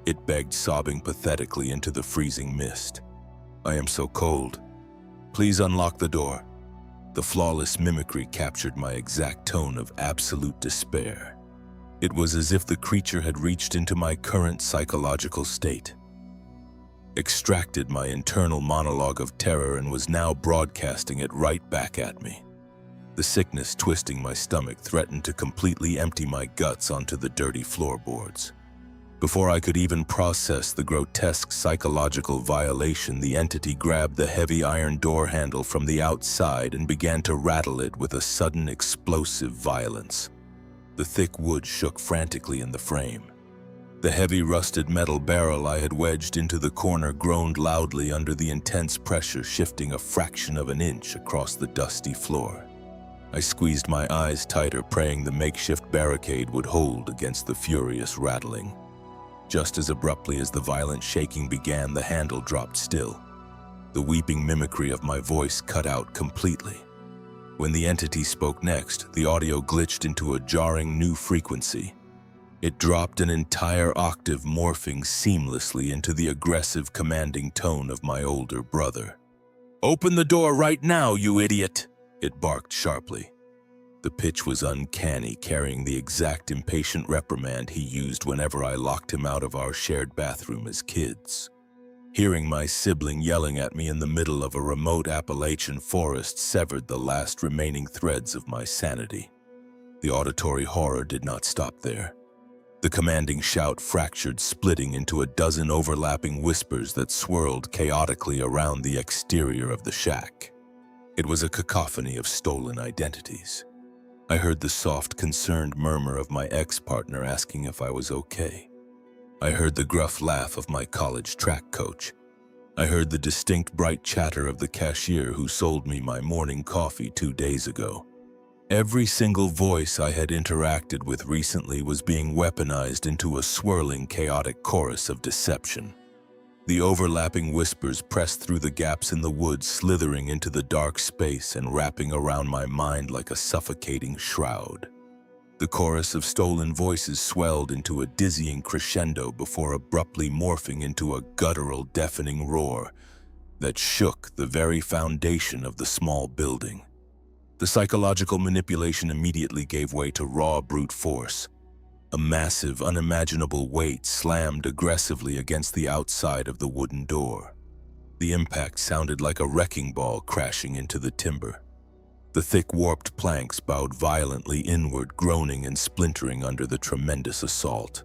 it begged, sobbing pathetically into the freezing mist. "I am so cold. Please unlock the door." The flawless mimicry captured my exact tone of absolute despair. It was as if the creature had reached into my current psychological state, extracted my internal monologue of terror, and was now broadcasting it right back at me. The sickness twisting my stomach threatened to completely empty my guts onto the dirty floorboards. Before I could even process the grotesque psychological violation, the entity grabbed the heavy iron door handle from the outside and began to rattle it with a sudden, explosive violence. The thick wood shook frantically in the frame. The heavy, rusted metal barrel I had wedged into the corner groaned loudly under the intense pressure, shifting a fraction of an inch across the dusty floor. I squeezed my eyes tighter, praying the makeshift barricade would hold against the furious rattling. Just as abruptly as the violent shaking began, the handle dropped still. The weeping mimicry of my voice cut out completely. When the entity spoke next, the audio glitched into a jarring new frequency. It dropped an entire octave, morphing seamlessly into the aggressive, commanding tone of my older brother. "Open the door right now, you idiot!" it barked sharply. The pitch was uncanny, carrying the exact impatient reprimand he used whenever I locked him out of our shared bathroom as kids. Hearing my sibling yelling at me in the middle of a remote Appalachian forest severed the last remaining threads of my sanity. The auditory horror did not stop there. The commanding shout fractured, splitting into a dozen overlapping whispers that swirled chaotically around the exterior of the shack. It was a cacophony of stolen identities. I heard the soft, concerned murmur of my ex-partner asking if I was okay. I heard the gruff laugh of my college track coach, I heard the distinct bright chatter of the cashier who sold me my morning coffee 2 days ago. Every single voice I had interacted with recently was being weaponized into a swirling, chaotic chorus of deception. The overlapping whispers pressed through the gaps in the woods, slithering into the dark space and wrapping around my mind like a suffocating shroud. The chorus of stolen voices swelled into a dizzying crescendo before abruptly morphing into a guttural, deafening roar that shook the very foundation of the small building. The psychological manipulation immediately gave way to raw brute force. A massive, unimaginable weight slammed aggressively against the outside of the wooden door. The impact sounded like a wrecking ball crashing into the timber. The thick, warped planks bowed violently inward, groaning and splintering under the tremendous assault.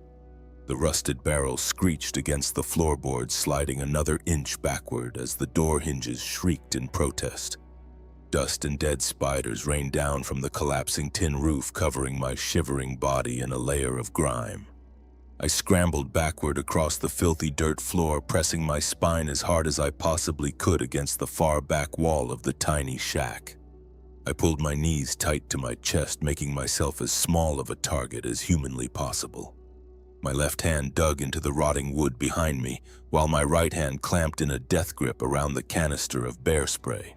The rusted barrel screeched against the floorboards, sliding another inch backward as the door hinges shrieked in protest. Dust and dead spiders rained down from the collapsing tin roof, covering my shivering body in a layer of grime. I scrambled backward across the filthy dirt floor, pressing my spine as hard as I possibly could against the far back wall of the tiny shack. I pulled my knees tight to my chest, making myself as small of a target as humanly possible. My left hand dug into the rotting wood behind me, while my right hand clamped in a death grip around the canister of bear spray.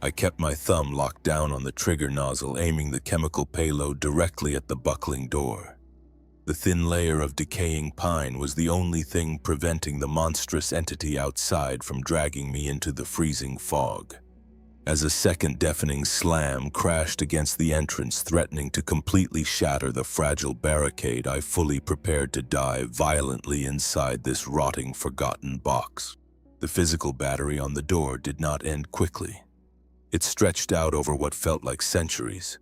I kept my thumb locked down on the trigger nozzle, aiming the chemical payload directly at the buckling door. The thin layer of decaying pine was the only thing preventing the monstrous entity outside from dragging me into the freezing fog. As a second deafening slam crashed against the entrance, threatening to completely shatter the fragile barricade, I fully prepared to dive violently inside this rotting, forgotten box. The physical battery on the door did not end quickly. It stretched out over what felt like centuries.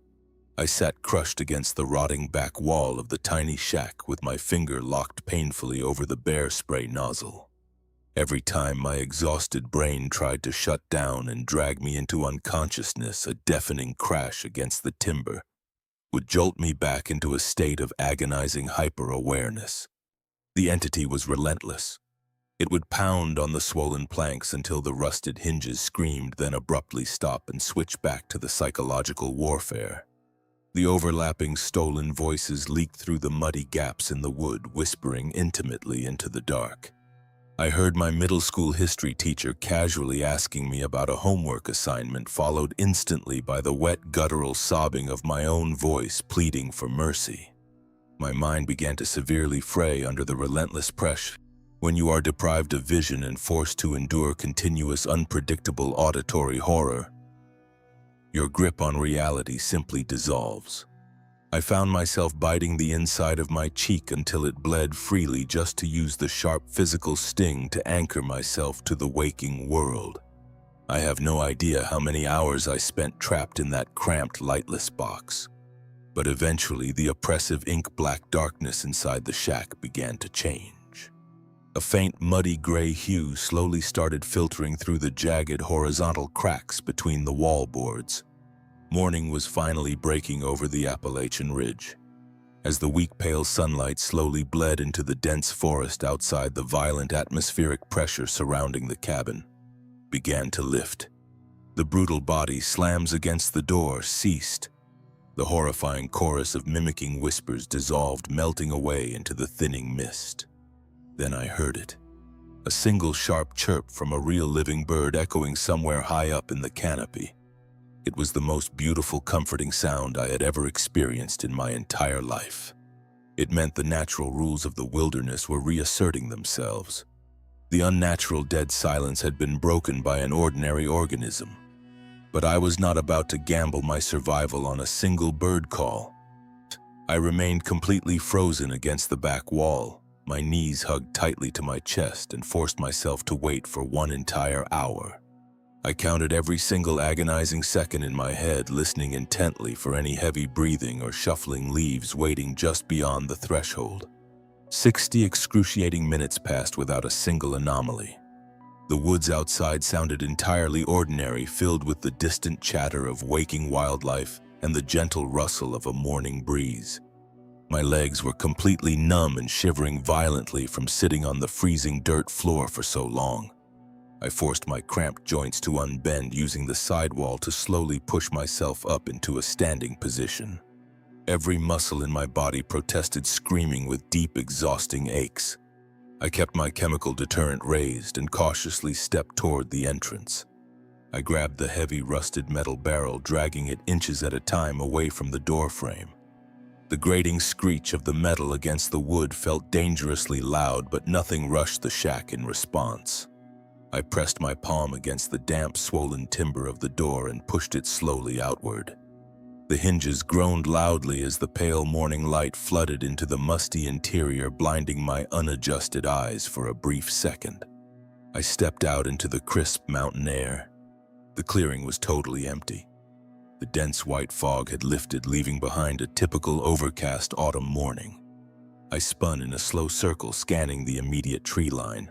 I sat crushed against the rotting back wall of the tiny shack, with my finger locked painfully over the bear spray nozzle. Every time my exhausted brain tried to shut down and drag me into unconsciousness, a deafening crash against the timber would jolt me back into a state of agonizing hyper-awareness. The entity was relentless. It would pound on the swollen planks until the rusted hinges screamed, then abruptly stop and switch back to the psychological warfare. The overlapping stolen voices leaked through the muddy gaps in the wood, whispering intimately into the dark. I heard my middle school history teacher casually asking me about a homework assignment, followed instantly by the wet, guttural sobbing of my own voice pleading for mercy. My mind began to severely fray under the relentless pressure. When you are deprived of vision and forced to endure continuous, unpredictable auditory horror, your grip on reality simply dissolves. I found myself biting the inside of my cheek until it bled freely, just to use the sharp physical sting to anchor myself to the waking world. I have no idea how many hours I spent trapped in that cramped, lightless box. But eventually, the oppressive ink-black darkness inside the shack began to change. A faint, muddy gray hue slowly started filtering through the jagged, horizontal cracks between the wall boards. Morning was finally breaking over the Appalachian Ridge. As the weak, pale sunlight slowly bled into the dense forest outside, the violent atmospheric pressure surrounding the cabin began to lift. The brutal body slams against the door ceased. The horrifying chorus of mimicking whispers dissolved, melting away into the thinning mist. Then I heard it. A single sharp chirp from a real living bird echoing somewhere high up in the canopy. It was the most beautiful, comforting sound I had ever experienced in my entire life. It meant the natural rules of the wilderness were reasserting themselves. The unnatural dead silence had been broken by an ordinary organism. But I was not about to gamble my survival on a single bird call. I remained completely frozen against the back wall, my knees hugged tightly to my chest, and forced myself to wait for 1 entire hour. I counted every single agonizing second in my head, listening intently for any heavy breathing or shuffling leaves waiting just beyond the threshold. 60 excruciating minutes passed without a single anomaly. The woods outside sounded entirely ordinary, filled with the distant chatter of waking wildlife and the gentle rustle of a morning breeze. My legs were completely numb and shivering violently from sitting on the freezing dirt floor for so long. I forced my cramped joints to unbend, using the sidewall to slowly push myself up into a standing position. Every muscle in my body protested, screaming with deep, exhausting aches. I kept my chemical deterrent raised and cautiously stepped toward the entrance. I grabbed the heavy, rusted metal barrel, dragging it inches at a time away from the door frame. The grating screech of the metal against the wood felt dangerously loud, but nothing rushed the shack in response. I pressed my palm against the damp, swollen timber of the door and pushed it slowly outward. The hinges groaned loudly as the pale morning light flooded into the musty interior, blinding my unadjusted eyes for a brief second. I stepped out into the crisp mountain air. The clearing was totally empty. The dense white fog had lifted, leaving behind a typical overcast autumn morning. I spun in a slow circle, scanning the immediate tree line.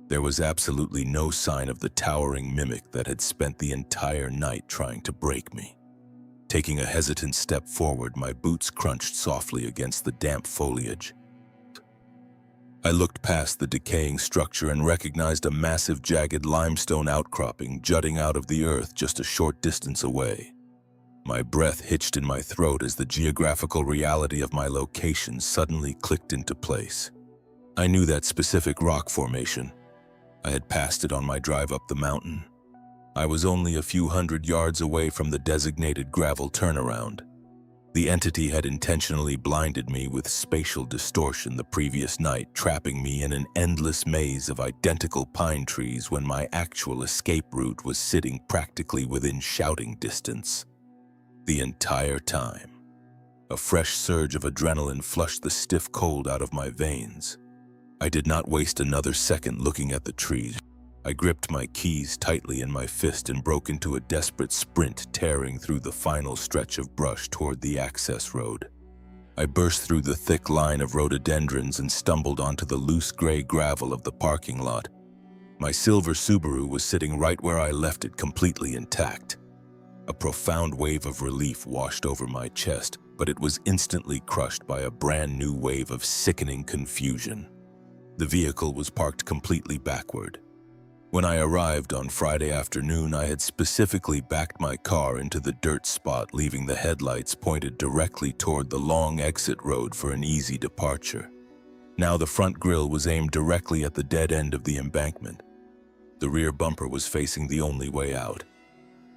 There was absolutely no sign of the towering mimic that had spent the entire night trying to break me. Taking a hesitant step forward, my boots crunched softly against the damp foliage. I looked past the decaying structure and recognized a massive, jagged limestone outcropping jutting out of the earth just a short distance away. My breath hitched in my throat as the geographical reality of my location suddenly clicked into place. I knew that specific rock formation. I had passed it on my drive up the mountain. I was only a few hundred yards away from the designated gravel turnaround. The entity had intentionally blinded me with spatial distortion the previous night, trapping me in an endless maze of identical pine trees when my actual escape route was sitting practically within shouting distance. The entire time, a fresh surge of adrenaline flushed the stiff cold out of my veins. I did not waste another second looking at the trees. I gripped my keys tightly in my fist and broke into a desperate sprint, tearing through the final stretch of brush toward the access road. I burst through the thick line of rhododendrons and stumbled onto the loose gray gravel of the parking lot. My silver Subaru was sitting right where I left it, completely intact. A profound wave of relief washed over my chest, but it was instantly crushed by a brand new wave of sickening confusion. The vehicle was parked completely backward. When I arrived on Friday afternoon, I had specifically backed my car into the dirt spot, leaving the headlights pointed directly toward the long exit road for an easy departure. Now the front grille was aimed directly at the dead end of the embankment. The rear bumper was facing the only way out.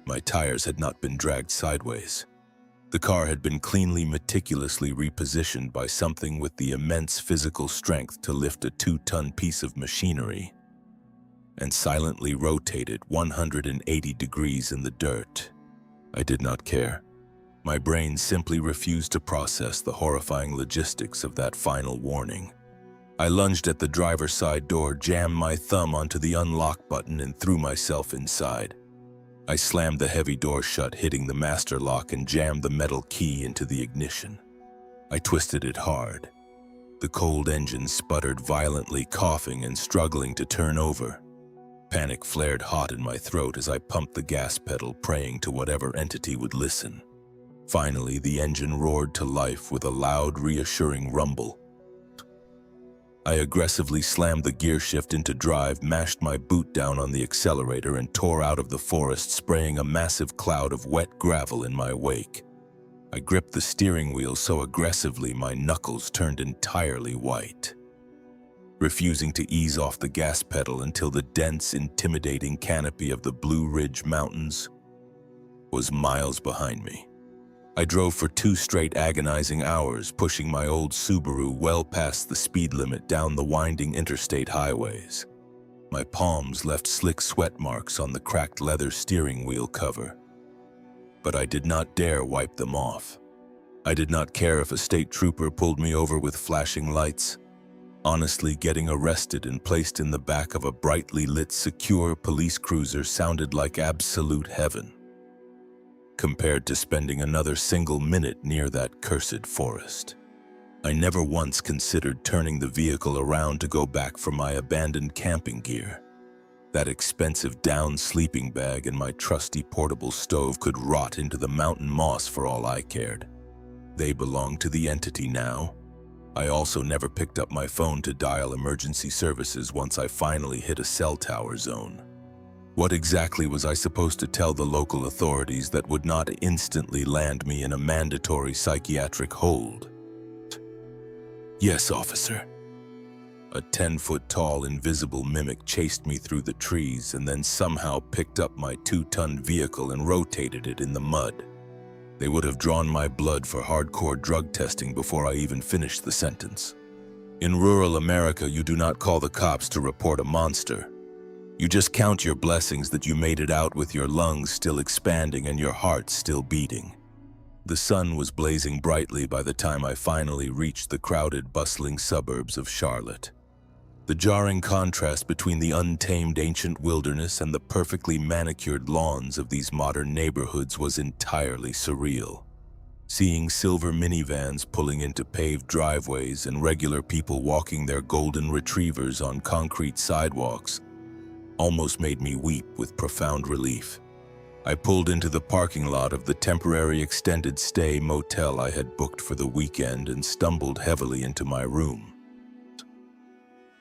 My tires had not been dragged sideways. The car had been cleanly, meticulously repositioned by something with the immense physical strength to lift a 2-ton piece of machinery, and silently rotated 180 degrees in the dirt. I did not care. My brain simply refused to process the horrifying logistics of that final warning. I lunged at the driver's side door, jammed my thumb onto the unlock button, and threw myself inside. I slammed the heavy door shut, hitting the master lock, and jammed the metal key into the ignition. I twisted it hard. The cold engine sputtered violently, coughing and struggling to turn over. Panic flared hot in my throat as I pumped the gas pedal, praying to whatever entity would listen. Finally, the engine roared to life with a loud, reassuring rumble. I aggressively slammed the gear shift into drive, mashed my boot down on the accelerator, and tore out of the forest, spraying a massive cloud of wet gravel in my wake. I gripped the steering wheel so aggressively my knuckles turned entirely white, refusing to ease off the gas pedal until the dense, intimidating canopy of the Blue Ridge Mountains was miles behind me. I drove for 2 straight agonizing hours, pushing my old Subaru well past the speed limit down the winding interstate highways. My palms left slick sweat marks on the cracked leather steering wheel cover, but I did not dare wipe them off. I did not care if a state trooper pulled me over with flashing lights. Honestly, getting arrested and placed in the back of a brightly lit, secure police cruiser sounded like absolute heaven, compared to spending another single minute near that cursed forest. I never once considered turning the vehicle around to go back for my abandoned camping gear. That expensive down sleeping bag and my trusty portable stove could rot into the mountain moss for all I cared. They belonged to the entity now. I also never picked up my phone to dial emergency services once I finally hit a cell tower zone. What exactly was I supposed to tell the local authorities that would not instantly land me in a mandatory psychiatric hold? Yes, officer. A 10-foot-tall invisible mimic chased me through the trees and then somehow picked up my 2-ton vehicle and rotated it in the mud. They would have drawn my blood for hardcore drug testing before I even finished the sentence. In rural America, you do not call the cops to report a monster. You just count your blessings that you made it out with your lungs still expanding and your heart still beating. The sun was blazing brightly by the time I finally reached the crowded, bustling suburbs of Charlotte. The jarring contrast between the untamed ancient wilderness and the perfectly manicured lawns of these modern neighborhoods was entirely surreal. Seeing silver minivans pulling into paved driveways and regular people walking their golden retrievers on concrete sidewalks almost made me weep with profound relief. I pulled into the parking lot of the temporary extended stay motel I had booked for the weekend and stumbled heavily into my room.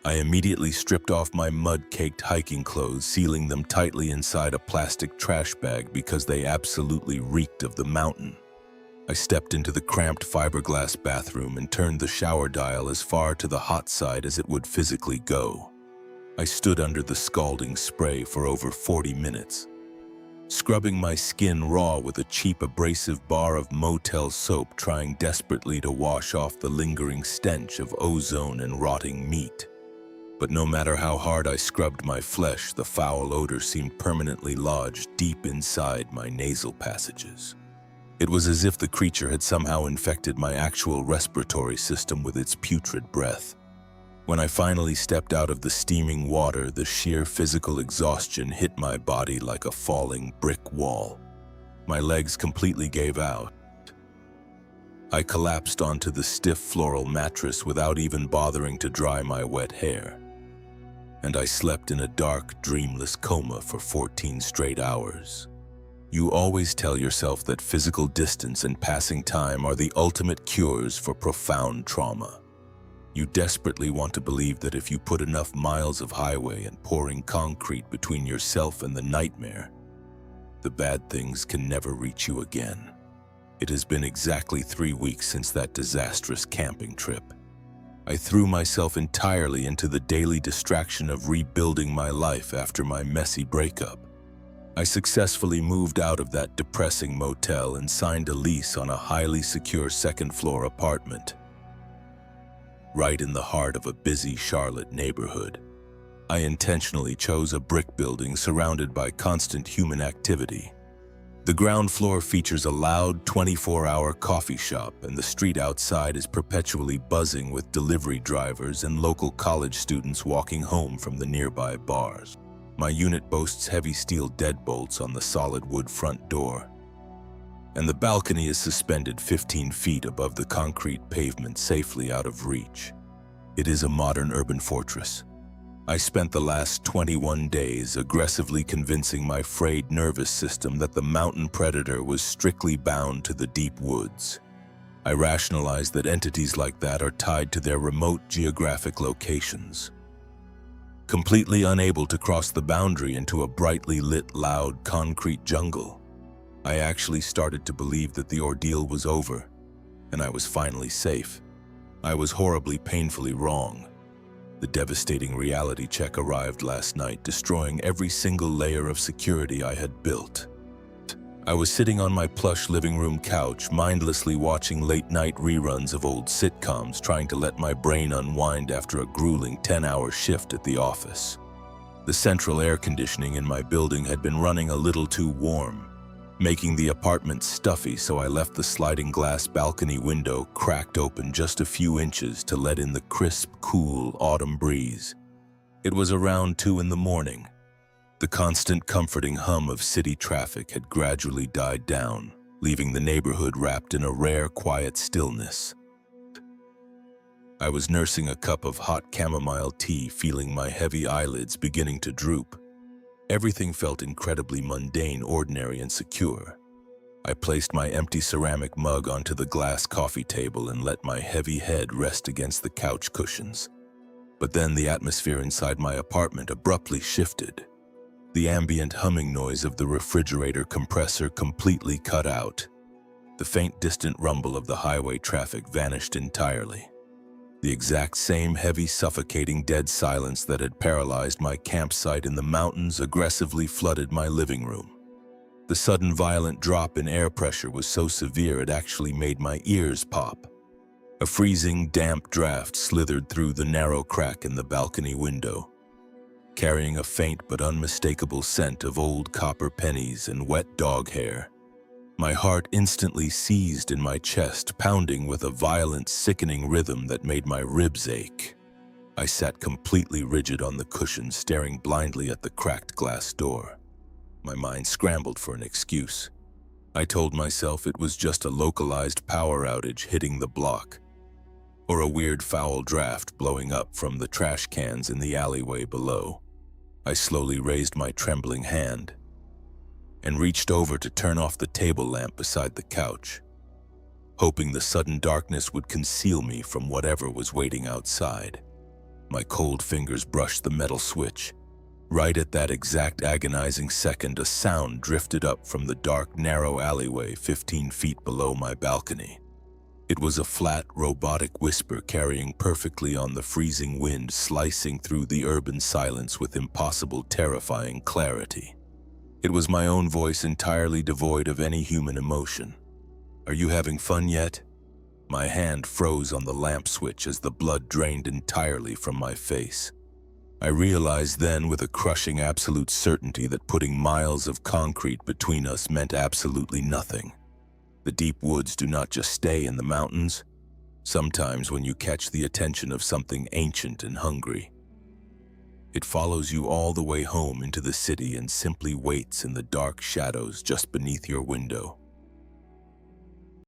I immediately stripped off my mud-caked hiking clothes, sealing them tightly inside a plastic trash bag because they absolutely reeked of the mountain. I stepped into the cramped fiberglass bathroom and turned the shower dial as far to the hot side as it would physically go. I stood under the scalding spray for over 40 minutes, scrubbing my skin raw with a cheap abrasive bar of motel soap, trying desperately to wash off the lingering stench of ozone and rotting meat. But no matter how hard I scrubbed my flesh, the foul odor seemed permanently lodged deep inside my nasal passages. It was as if the creature had somehow infected my actual respiratory system with its putrid breath. When I finally stepped out of the steaming water, the sheer physical exhaustion hit my body like a falling brick wall. My legs completely gave out. I collapsed onto the stiff floral mattress without even bothering to dry my wet hair. And I slept in a dark, dreamless coma for 14 straight hours. You always tell yourself that physical distance and passing time are the ultimate cures for profound trauma. You desperately want to believe that if you put enough miles of highway and pouring concrete between yourself and the nightmare, the bad things can never reach you again. It has been exactly 3 weeks since that disastrous camping trip. I threw myself entirely into the daily distraction of rebuilding my life after my messy breakup. I successfully moved out of that depressing motel and signed a lease on a highly secure second-floor apartment, right in the heart of a busy Charlotte neighborhood. I intentionally chose a brick building surrounded by constant human activity. The ground floor features a loud 24-hour coffee shop, and the street outside is perpetually buzzing with delivery drivers and local college students walking home from the nearby bars. My unit boasts heavy steel deadbolts on the solid wood front door, and the balcony is suspended 15 feet above the concrete pavement, safely out of reach. It is a modern urban fortress. I spent the last 21 days aggressively convincing my frayed nervous system that the mountain predator was strictly bound to the deep woods. I rationalized that entities like that are tied to their remote geographic locations. Completely unable to cross the boundary into a brightly lit, loud, concrete jungle, I actually started to believe that the ordeal was over, and I was finally safe. I was horribly, painfully wrong. The devastating reality check arrived last night, destroying every single layer of security I had built. I was sitting on my plush living room couch, mindlessly watching late-night reruns of old sitcoms, trying to let my brain unwind after a grueling 10-hour shift at the office. The central air conditioning in my building had been running a little too warm, making the apartment stuffy, so I left the sliding glass balcony window cracked open just a few inches to let in the crisp, cool autumn breeze. It was around 2 in the morning. The constant, comforting hum of city traffic had gradually died down, leaving the neighborhood wrapped in a rare, quiet stillness. I was nursing a cup of hot chamomile tea, feeling my heavy eyelids beginning to droop. Everything felt incredibly mundane, ordinary, and secure. I placed my empty ceramic mug onto the glass coffee table and let my heavy head rest against the couch cushions. But then the atmosphere inside my apartment abruptly shifted. The ambient humming noise of the refrigerator compressor completely cut out. The faint distant rumble of the highway traffic vanished entirely. The exact same heavy, suffocating dead silence that had paralyzed my campsite in the mountains aggressively flooded my living room. The sudden violent drop in air pressure was so severe it actually made my ears pop. A freezing, damp draft slithered through the narrow crack in the balcony window, carrying a faint but unmistakable scent of old copper pennies and wet dog hair. My heart instantly seized in my chest, pounding with a violent, sickening rhythm that made my ribs ache. I sat completely rigid on the cushion, staring blindly at the cracked glass door. My mind scrambled for an excuse. I told myself it was just a localized power outage hitting the block, or a weird foul draft blowing up from the trash cans in the alleyway below. I slowly raised my trembling hand and reached over to turn off the table lamp beside the couch, hoping the sudden darkness would conceal me from whatever was waiting outside. My cold fingers brushed the metal switch. Right at that exact agonizing second, a sound drifted up from the dark, narrow alleyway 15 feet below my balcony. It was a flat, robotic whisper carrying perfectly on the freezing wind, slicing through the urban silence with impossible, terrifying clarity. It was my own voice, entirely devoid of any human emotion. "Are you having fun yet?" My hand froze on the lamp switch as the blood drained entirely from my face. I realized then with a crushing absolute certainty that putting miles of concrete between us meant absolutely nothing. The deep woods do not just stay in the mountains. Sometimes when you catch the attention of something ancient and hungry, it follows you all the way home into the city and simply waits in the dark shadows just beneath your window.